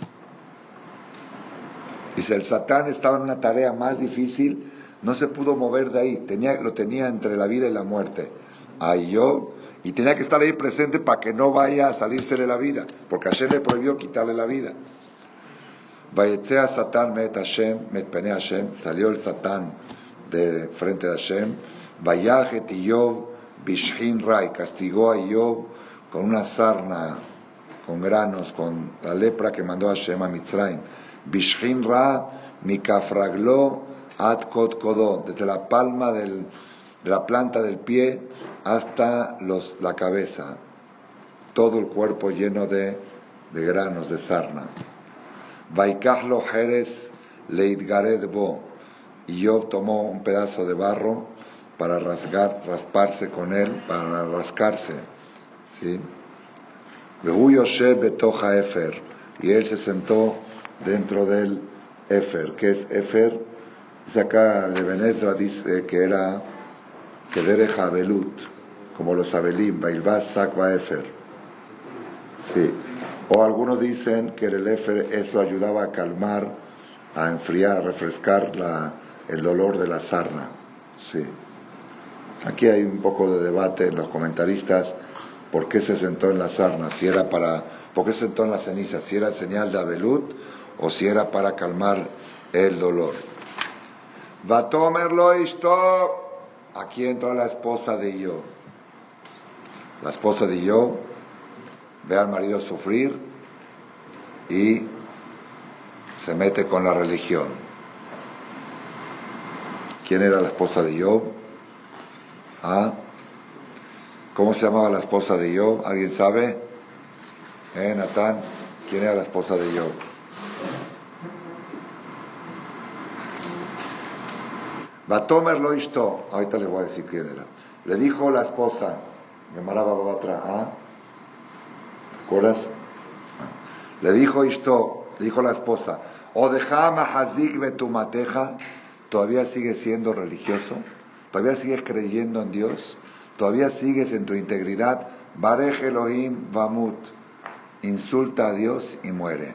Dice, el Satán estaba en una tarea más difícil, no se pudo mover de ahí, lo tenía entre la vida y la muerte. A Iyov, y tenía que estar ahí presente para que no vaya a salírsele la vida, porque Hashem le prohibió quitarle la vida. Vayetzea Satán met Hashem, met pene Hashem, salió el Satán de frente de Hashem, Vayajet Iyov Bishhin Rai, castigó a Iyov con una sarna, con granos, con la lepra que mandó Hashem a Mitzrayim. Bishhin Ra, Mikafraglo, Ad Kod Kodó, desde la palma de la planta del pie hasta la cabeza, todo el cuerpo lleno de granos, de sarna. Vaikahlo Jerez Leitgared Bo, Iyov tomó un pedazo de barro para rasparse con él, para rascarse, ¿sí? Vehu Yoshev betoja Efer, y él se sentó dentro del Efer. ¿Qué es Efer? Dice acá, Ibn Ezra dice que era Kederech Abelut, como los Abelim, Bailbas Sakba Efer. Sí. O algunos dicen que el Efer, eso ayudaba a calmar, a enfriar, a refrescar el dolor de la sarna. Sí. Aquí hay un poco de debate en los comentaristas, ¿por qué se sentó en la sarna? ¿Por qué se sentó en la ceniza? Si era señal de Abelut o si era para calmar el dolor. Vatomerlo Ishto. Aquí entra la esposa de Iyov. La esposa de Iyov ve al marido sufrir y se mete con la religión. ¿Quién era la esposa de Iyov? ¿Cómo se llamaba la esposa de Iyov? ¿Alguien sabe? Natán, ¿quién era la esposa de Iyov? Batomer lo ishto, ahorita le voy a decir quién era. Le dijo la esposa, Gemara Baba Batra, ¿te acuerdas? Le dijo ishto, le dijo la esposa, Odejama hazik betumateja, ¿todavía sigues siendo religioso? ¿Todavía sigues creyendo en Dios? ¿Todavía sigues en tu integridad? Barej Elohim vamut, insulta a Dios y muere.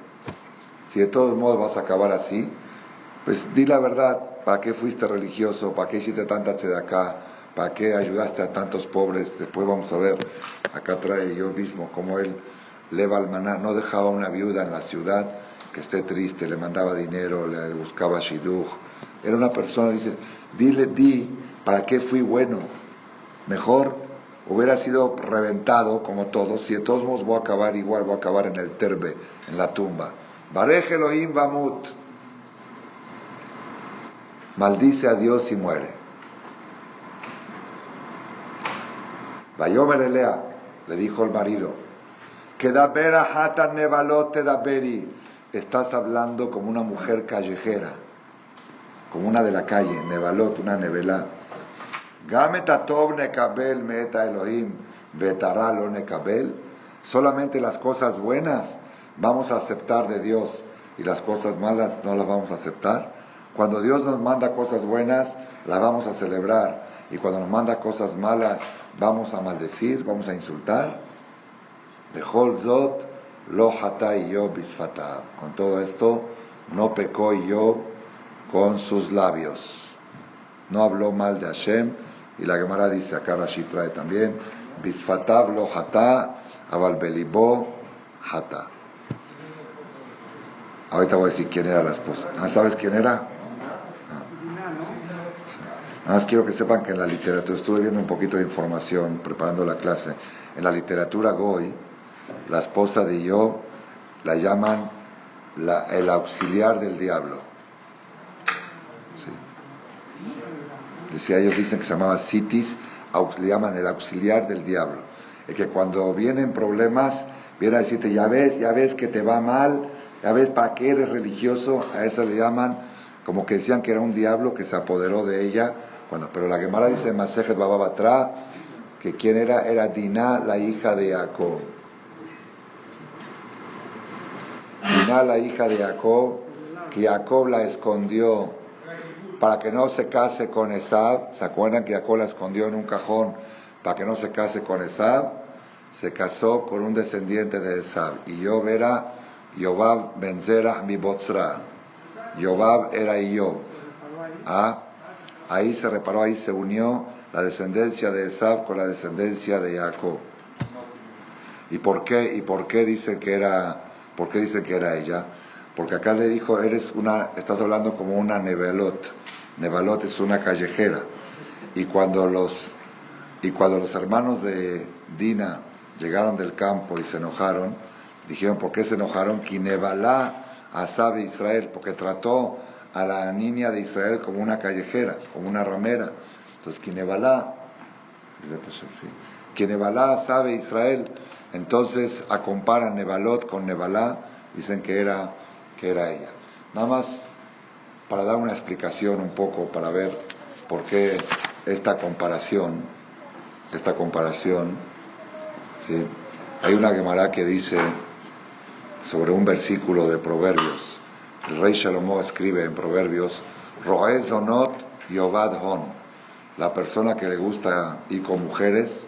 Si de todos modos vas a acabar así, pues di la verdad. ¿Para qué fuiste religioso? ¿Para qué hiciste tanta tzedaká? ¿Para qué ayudaste a tantos pobres? Después vamos a ver, acá trae yo mismo, como él, Leva Almaná, no dejaba una viuda en la ciudad que esté triste, le mandaba dinero, le buscaba shidduch. Era una persona, dice, di, ¿para qué fui bueno? Mejor hubiera sido reventado como todos, si de todos modos voy a acabar igual, voy a acabar en el terbe, en la tumba. Barej Elohim Bamut, maldice a Dios y muere. Vayomer Elea, le dijo el marido, Kedabera hatan nevalot tedaberi, estás hablando como una mujer callejera, como una de la calle, nevalot, una nevelá. Gamet atov nekabel meta Elohim, vetara lo nekabel, solamente las cosas buenas vamos a aceptar de Dios y las cosas malas no las vamos a aceptar. Cuando Dios nos manda cosas buenas, las vamos a celebrar, y cuando nos manda cosas malas, vamos a maldecir, vamos a insultar. Bechol zot lo hatay Yob bisfatav. Con todo esto, no pecó Yob con sus labios, no habló mal de Hashem. Y la Gemara dice, acá Rashi trae también, bisfatav lo hatá, aval belibo hatá. Ahorita voy a decir quién era la esposa. ¿Sabes quién era? Nada más quiero que sepan que en la literatura, estuve viendo un poquito de información preparando la clase, en la literatura Goy, la esposa de Job la llaman el auxiliar del diablo. Sí. Decía, ellos dicen que se llamaba Sitis, le llaman el auxiliar del diablo. Es que cuando vienen problemas, viene a decirte, ya ves que te va mal, ya ves para qué eres religioso, a esa le llaman, como que decían que era un diablo que se apoderó de ella. Pero la Gemara dice en Masejet Baba Batra que quién era Diná, la hija de Jacob. Diná, la hija de Jacob, que Jacob la escondió para que no se case con Esab. ¿Se acuerdan que Jacob la escondió en un cajón para que no se case con Esab? Se casó con un descendiente de Esab, y Job era Yobab ben Zera mi Botzra. Yobab era Job. Ahí se reparó, ahí se unió la descendencia de Esab con la descendencia de Jacob. ¿Y por qué dicen que era ella? Porque acá le dijo, estás hablando como una nevelot. Nevelot es una callejera. Y cuando los hermanos de Dina llegaron del campo y se enojaron, dijeron, ¿por qué se enojaron? Kinebalá Asab Israel, porque trató a la niña de Israel como una callejera, como una ramera. Entonces, Kinebalá sabe Israel. Entonces, comparan Nebalot con Nebalá, dicen que era ella. Nada más para dar una explicación un poco, para ver por qué esta comparación, ¿sí? Hay una Gemara que dice sobre un versículo de Proverbios. El rey Salomón escribe en Proverbios, Roe zonot yovad hon. La persona que le gusta ir con mujeres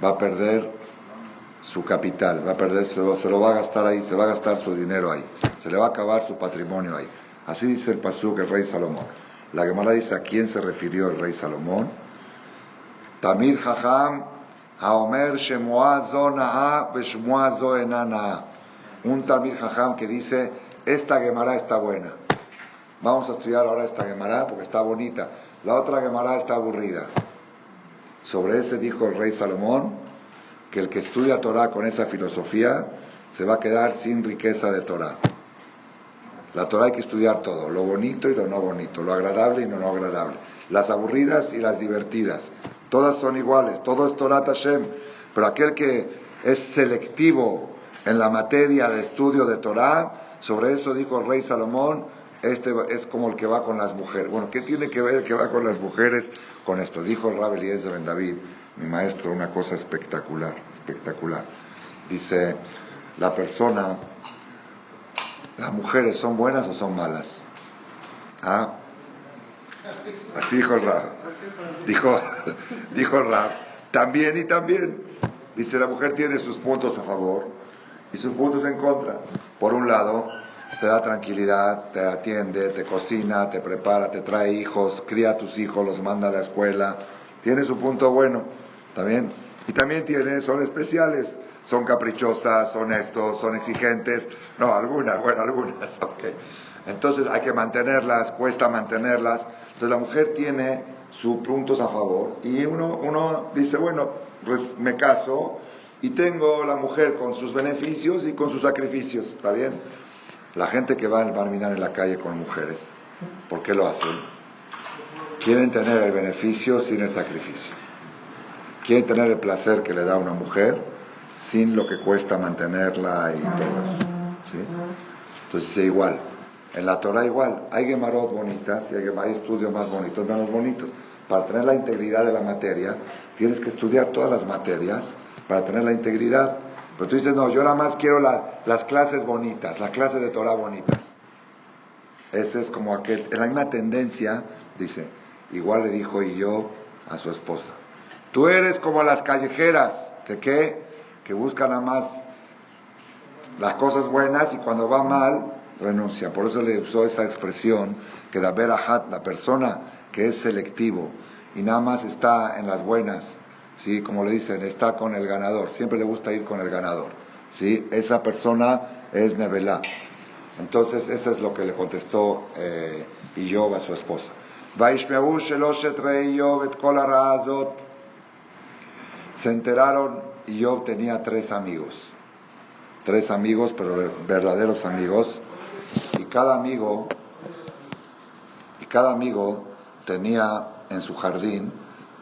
va a perder su capital, se lo va a gastar ahí, se va a gastar su dinero ahí, se le va a acabar su patrimonio ahí. Así dice el pasuk, el rey Salomón. La Gemara dice, ¿a quién se refirió el rey Salomón? Tamir Jajam haomer shemuah zo na'a veshmuah zo ena na'a. Un Tamir Jajam que dice, esta Gemara está buena, vamos a estudiar ahora esta Gemara porque está bonita, la otra Gemara está aburrida. Sobre ese dijo el rey Salomón que el que estudia Torah con esa filosofía se va a quedar sin riqueza de Torah. La Torah hay que estudiar todo, lo bonito y lo no bonito, lo agradable y lo no agradable, las aburridas y las divertidas, todas son iguales, todo es Torah Hashem, pero aquel que es selectivo en la materia de estudio de Torah, sobre eso dijo el rey Salomón Este es como el que va con las mujeres. Bueno, ¿qué tiene que ver el que va con las mujeres con esto? Dijo el Rabbi Eliezer Ben David, mi maestro, una cosa espectacular, espectacular. Dice, la persona, las mujeres son buenas o son malas. ¿Ah? Así dijo el Rab. Dijo el Rab, también y también. Dice, la mujer tiene sus puntos a favor y sus puntos en contra. Por un lado, te da tranquilidad, te atiende, te cocina, te prepara, te trae hijos, cría a tus hijos, los manda a la escuela. Tiene su punto bueno, también. Y también son especiales, son caprichosas, son son exigentes. No, algunas, ok. Entonces hay que mantenerlas, cuesta mantenerlas. Entonces la mujer tiene sus puntos a favor y uno dice, bueno, pues me caso y tengo la mujer con sus beneficios y con sus sacrificios, ¿está bien? La gente que va al Bar Minan en la calle con mujeres, ¿por qué lo hacen? Quieren tener el beneficio sin el sacrificio. Quieren tener el placer que le da una mujer sin lo que cuesta mantenerla y todo eso, ¿sí? Entonces es igual. En la Torah igual. Hay gemarot bonitas y hay estudios más bonitos, menos bonitos. Para tener la integridad de la materia, tienes que estudiar todas las materias para tener la integridad. Pero tú dices, no, yo nada más quiero las clases bonitas, las clases de Torah bonitas. Ese es como aquel, en la misma tendencia, dice, igual le dijo yo a su esposa, tú eres como las callejeras, que buscan nada más las cosas buenas y cuando va mal, renuncia. Por eso le usó esa expresión, que da verahat, la persona que es selectivo y nada más está en las buenas, ¿sí? Como le dicen, está con el ganador, siempre le gusta ir con el ganador, ¿sí? Esa persona es Nevelá. Entonces, eso es lo que le contestó Iyob a su esposa. Se enteraron, Iyob tenía tres amigos, pero verdaderos amigos, y cada amigo tenía en su jardín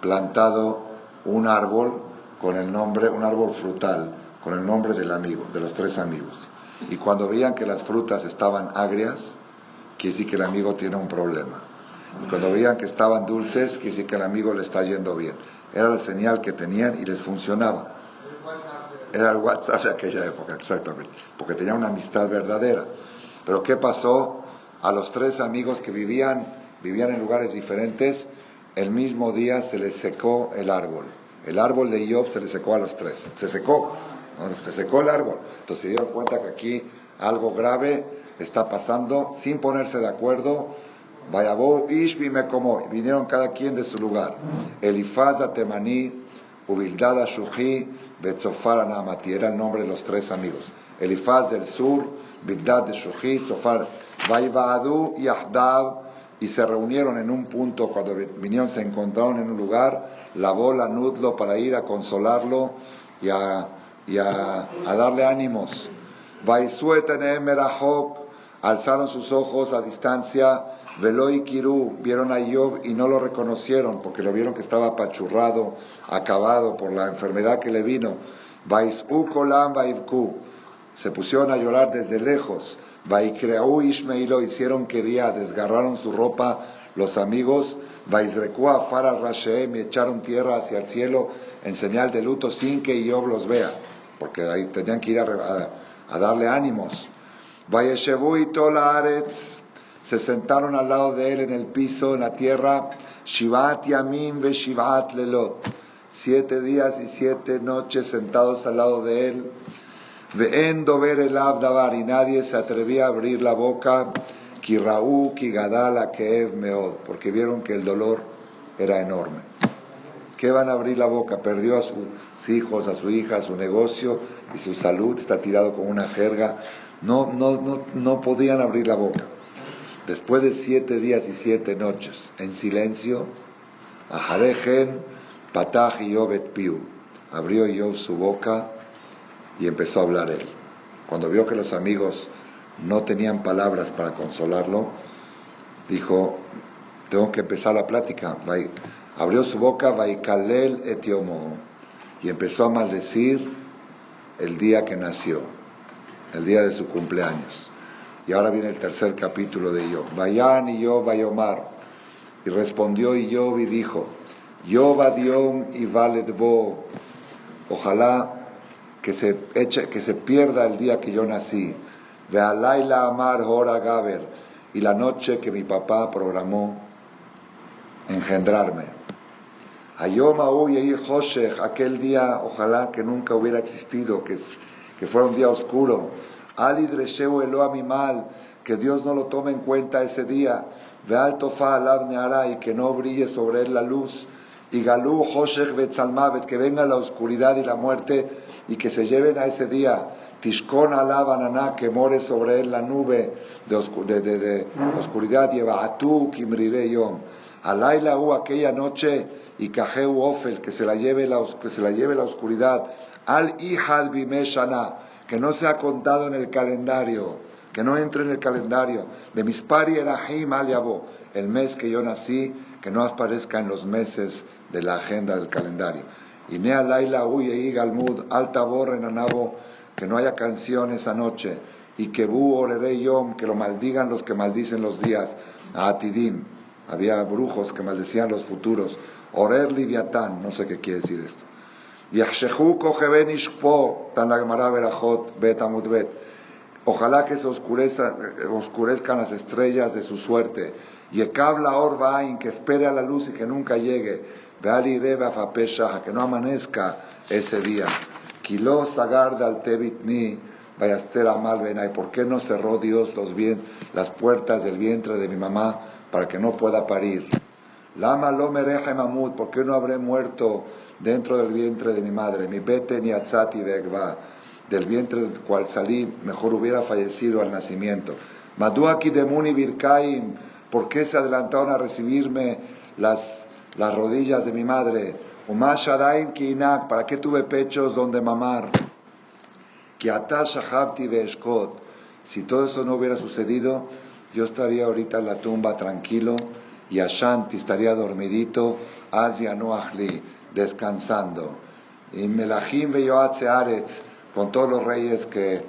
plantado un árbol un árbol frutal, con el nombre del amigo, de los tres amigos. Y cuando veían que las frutas estaban agrias, quiere decir que el amigo tiene un problema. Y cuando veían que estaban dulces, quiere decir que el amigo le está yendo bien. Era la señal que tenían y les funcionaba. Era el WhatsApp de aquella época, exactamente, porque tenían una amistad verdadera. Pero ¿qué pasó? A los tres amigos que vivían en lugares diferentes, el mismo día se les secó el árbol. El árbol de Iyob se le secó a los tres. Se secó el árbol. Entonces se dieron cuenta que aquí algo grave está pasando, sin ponerse de acuerdo. Vayabó Ishbi me como, vinieron cada quien de su lugar. Elifaz Atemaní, Ubildad Ashuji, Betzofar Anamati, era el nombre de los tres amigos. Elifaz del sur, Bildad de Shuji, Zofar, Vaivadu y Ahdab. Y se reunieron en un punto, cuando vinieron se encontraron en un lugar, lavó la nudlo para ir a consolarlo y a darle ánimos. Vaisuetanem merahok, alzaron sus ojos a distancia, veloi kiru, vieron a Iyob y no lo reconocieron porque lo vieron que estaba apachurrado, acabado por la enfermedad que le vino. Vaisu kolam vaivku, se pusieron a llorar desde lejos. Vaikreau Ishmael, hicieron quería, desgarraron su ropa los amigos. Vaisreku afar al Rasheem, y echaron tierra hacia el cielo en señal de luto sin que Iyob los vea, porque ahí tenían que ir a darle ánimos. Vayeshevu ito laaretz, se sentaron al lado de él en el piso, en la tierra. Shivat yamim ve shivat lelot, 7 días y 7 noches sentados al lado de él. Ve'en dover elav davar, y nadie se atrevía a abrir la boca. Kiraú kigadal akeev meod, porque vieron que el dolor era enorme. ¿Qué van a abrir la boca? Perdió a sus hijos, a su hija, a su negocio y su salud, está tirado con una jerga. No podían abrir la boca. Después de 7 días y 7 noches en silencio, Aharejen patach Iyob et piu, abrió Iyob su boca y empezó a hablar él. Cuando vio que los amigos no tenían palabras para consolarlo, dijo, tengo que empezar la plática. Abrió su boca, Vaikalel et yomo, y empezó a maldecir el día que nació, el día de su cumpleaños. Y ahora viene el tercer capítulo de Iov. Vayan Iov Vayomar. Y respondió Iov y dijo, Iov adiom y valedbo. Ojalá que se pierda el día que yo nací. Vealaila amar hora gaber. Y la noche que mi papá programó engendrarme. Ayom Ahu Yehi Hoshech, aquel día, ojalá que nunca hubiera existido, que fuera un día oscuro. Al idresheu Eloa mi mal, que Dios no lo tome en cuenta ese día. Veal tofa alav neara, y que no brille sobre él la luz. Y galú Hoshech betzalmavet, que venga la oscuridad y la muerte, y que se lleven a ese día. Tishkon alav ananá, que more sobre él la nube de oscuridad. Lleva atu kimrire yom. Alayla aquella noche, y Kajeu Ofel, que se la lleve la oscuridad. Al Ihad Bimeshana, que no sea contado en el calendario, que no entre en el calendario. De Mispari Erahim Al Yabo, el mes que yo nací, que no aparezca en los meses de la agenda del calendario. Y Nea Laila Uyei Galmud Al Tabor Enanabo, que no haya canción esa noche. Y que Bu Orerei Yom, que lo maldigan los que maldicen los días. A Atidim, había brujos que maldecían los futuros. Orer Liviatán, no sé qué quiere decir esto. Yachshehu Kocheben Ishpo, tan la Gemara Berajot, Bet Amud Bet. Ojalá que se oscurezcan las estrellas de su suerte. Yekab la Orbain, que espere a la luz y que nunca llegue. Veali Reba Fapesha, que no amanezca ese día. Kilo Sagar de Altevitni, Vayaster Amal Benay. ¿Por qué no cerró Dios las puertas del vientre de mi mamá para que no pueda parir? Lama lo mereje mamut, ¿por qué no habré muerto dentro del vientre de mi madre? Mi bete ni atzati vegva, del vientre del cual salí, mejor hubiera fallecido al nacimiento. Maduaki demuni virkaim, ¿por qué se adelantaron a recibirme las rodillas de mi madre? Umashadaim kiinak, ¿para qué tuve pechos donde mamar? Kiata shahabti veeshkot, si todo eso no hubiera sucedido, yo estaría ahorita en la tumba tranquilo, y Ashanti estaría dormidito, Asia Noachli, descansando. Y Melahim veyoatze aretz, con todos los reyes que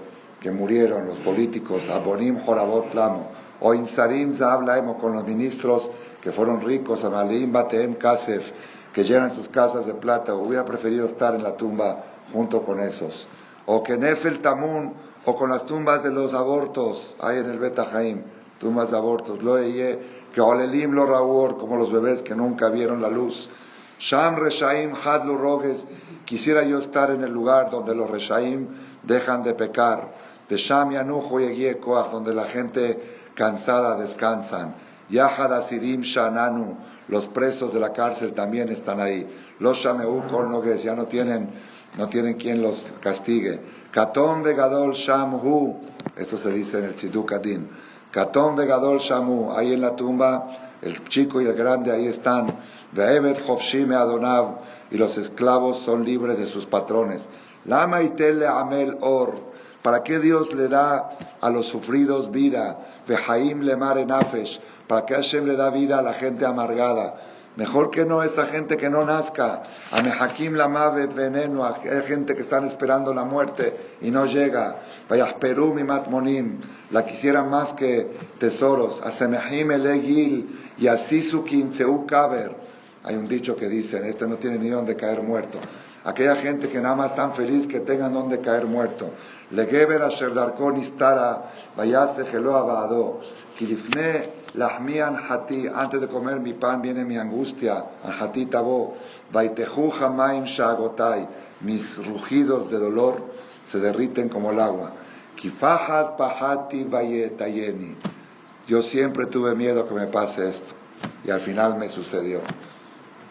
murieron, los políticos, Abonim Jorabot Lamo, o Insarim Zaab Laemo, con los ministros que fueron ricos, Amalim Bateem Kasef, que llenan sus casas de plata. Hubiera preferido estar en la tumba junto con esos. O que Nefel Tamun, o con las tumbas de los abortos, hay en el Bet Haim, tumbas de abortos, que Olelim lo Raur, como los bebés que nunca vieron la luz. Sham Reshaim Hadlu Roges, quisiera yo estar en el lugar donde los Reshaim dejan de pecar. De Sham Yanujo Yegie Koach, donde la gente cansada descansan. Yahad Asidim Shananu, los presos de la cárcel también están ahí. Los Shameu Kol Noges, ya no tienen quien los castigue. Katon Vegadol Shamhu, eso se dice en el Tziduk Adin. Katon Vegadol Shamu, ahí en la tumba, el chico y el grande ahí están. Ve'evet Chofshim Adonav, y los esclavos son libres de sus patrones. Lama itele amel or, ¿para qué Dios le da a los sufridos vida? Ve'haim lemare nafesh, ¿para qué Hashem le da vida a la gente amargada? Mejor que no esa gente que no nazca. A Mehakim lamavet veneno, hay gente que están esperando la muerte y no llega. Vayahperum y matmonim, la quisieran más que tesoros. A Semehim elegil y así su quinceú kaber. Hay un dicho que dicen, no tiene ni donde caer muerto. Aquella gente que nada más tan feliz que tengan donde caer muerto. Legeber asher darkon istara, vayase gelo abado. Kilifne lahmian hati, antes de comer mi pan viene mi angustia. Hati tabo, vaitehu hamaim shagotai, mis rugidos de dolor se derriten como el agua. Kifahat pahati vayetayeni, yo siempre tuve miedo que me pase esto, y al final me sucedió.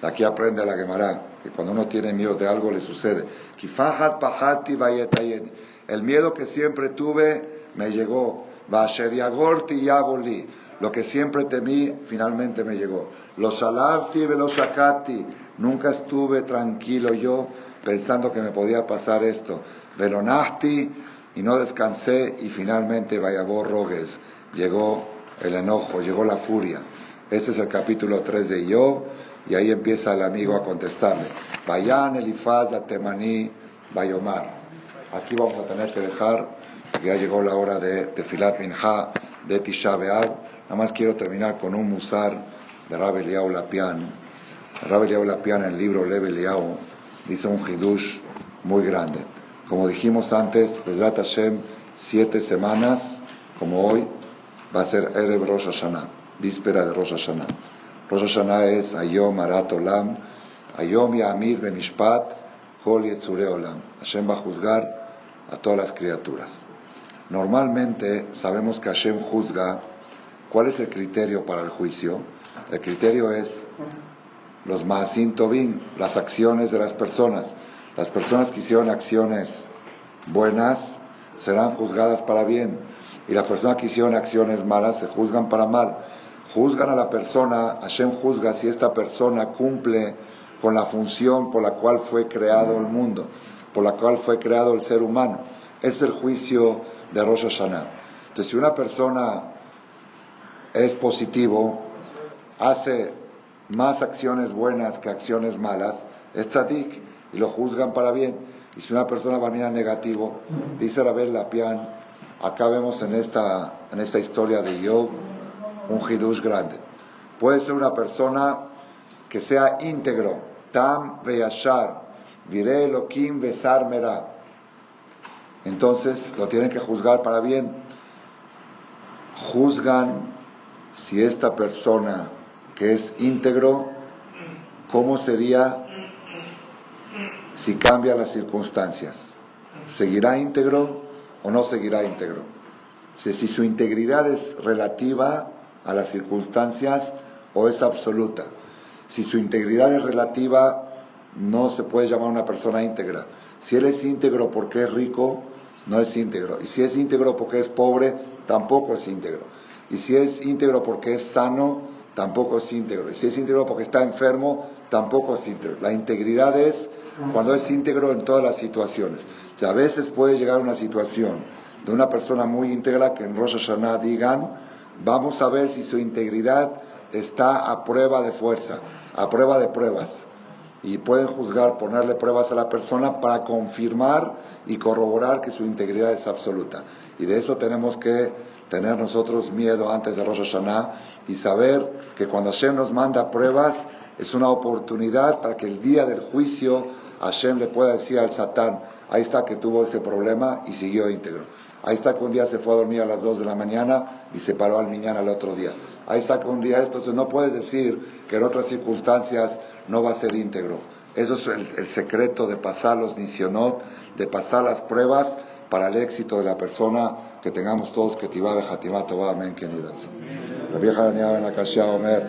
Aquí aprende la Gemara, que cuando uno tiene miedo de algo le sucede. Kifahat pahati vayetayeni, el miedo que siempre tuve me llegó. Vasher yagorti yaboli, lo que siempre temí finalmente me llegó. Los alavti velos shakati, nunca estuve tranquilo yo pensando que me podía pasar esto. Velonahti, y no descansé, y finalmente vayabor rogues, llegó el enojo, llegó la furia. Este es el capítulo 3 de Iov, y ahí empieza el amigo a contestarle. Vayan Elifaz Atemani Vayomar. Aquí vamos a tener que dejar porque ya llegó la hora de Tefilat Minha de Tisha B'Av. Nada más quiero terminar con un musar de Rav Eliyahu Lapian. Rav Eliyahu Lapian, en el libro Lev Eliyahu, dice un hidush muy grande. Como dijimos antes, Bezrat Hashem, 7 semanas, como hoy, va a ser Erev Rosh Hashanah, víspera de Rosh Hashanah. Rosh Hashanah es Ayom Arat Olam, Ayom Ya'amir Bemishpat, Kol Yetzurei Olam. Hashem va a juzgar a todas las criaturas. Normalmente sabemos que Hashem juzga. ¿Cuál es el criterio para el juicio? El criterio es los Ma'asim Tovim, las acciones de las personas. Las personas que hicieron acciones buenas serán juzgadas para bien, y las personas que hicieron acciones malas se juzgan para mal. Juzgan a la persona, Hashem juzga si esta persona cumple con la función por la cual fue creado el mundo, por la cual fue creado el ser humano. Es el juicio de Rosh Hashanah. Entonces, si una persona es positivo, hace más acciones buenas que acciones malas, es tzadik, y lo juzgan para bien. Y si una persona va a venir negativo, dice Rabel Lapian, acá vemos en esta historia de Job un hidush grande. Puede ser una persona que sea íntegro, tam veyashar, virei Elokim vesar merah. Entonces lo tienen que juzgar para bien. Juzgan si esta persona que es íntegro, ¿cómo sería si cambia las circunstancias? ¿Seguirá íntegro o no seguirá íntegro? Si su integridad es relativa a las circunstancias o es absoluta. Si su integridad es relativa, no se puede llamar una persona íntegra. Si él es íntegro porque es rico, no es íntegro. Y si es íntegro porque es pobre, tampoco es íntegro. Y si es íntegro porque es sano, tampoco es íntegro. Y si es íntegro porque está enfermo, tampoco es íntegro. La integridad es cuando es íntegro en todas las situaciones. O sea, a veces puede llegar una situación de una persona muy íntegra que en Rosh Hashanah digan, vamos a ver si su integridad está a prueba de fuerza, a prueba de pruebas. Y pueden juzgar, ponerle pruebas a la persona para confirmar y corroborar que su integridad es absoluta. Y de eso tenemos que tener nosotros miedo antes de Rosh Hashanah y saber que cuando Hashem nos manda pruebas es una oportunidad para que el día del juicio Hashem le pueda decir al Satán, ahí está que tuvo ese problema y siguió íntegro. Ahí está que un día se fue a dormir a las 2 de la mañana y se paró al mañana al otro día. Ahí está que un día esto, entonces no puedes decir que en otras circunstancias no va a ser íntegro. Eso es el secreto de pasar los nisionot, de pasar las pruebas para el éxito de la persona, que tengamos todos que tibá de Hatimá Tová, amén, que ni la vieja venía en la Kashia Omer,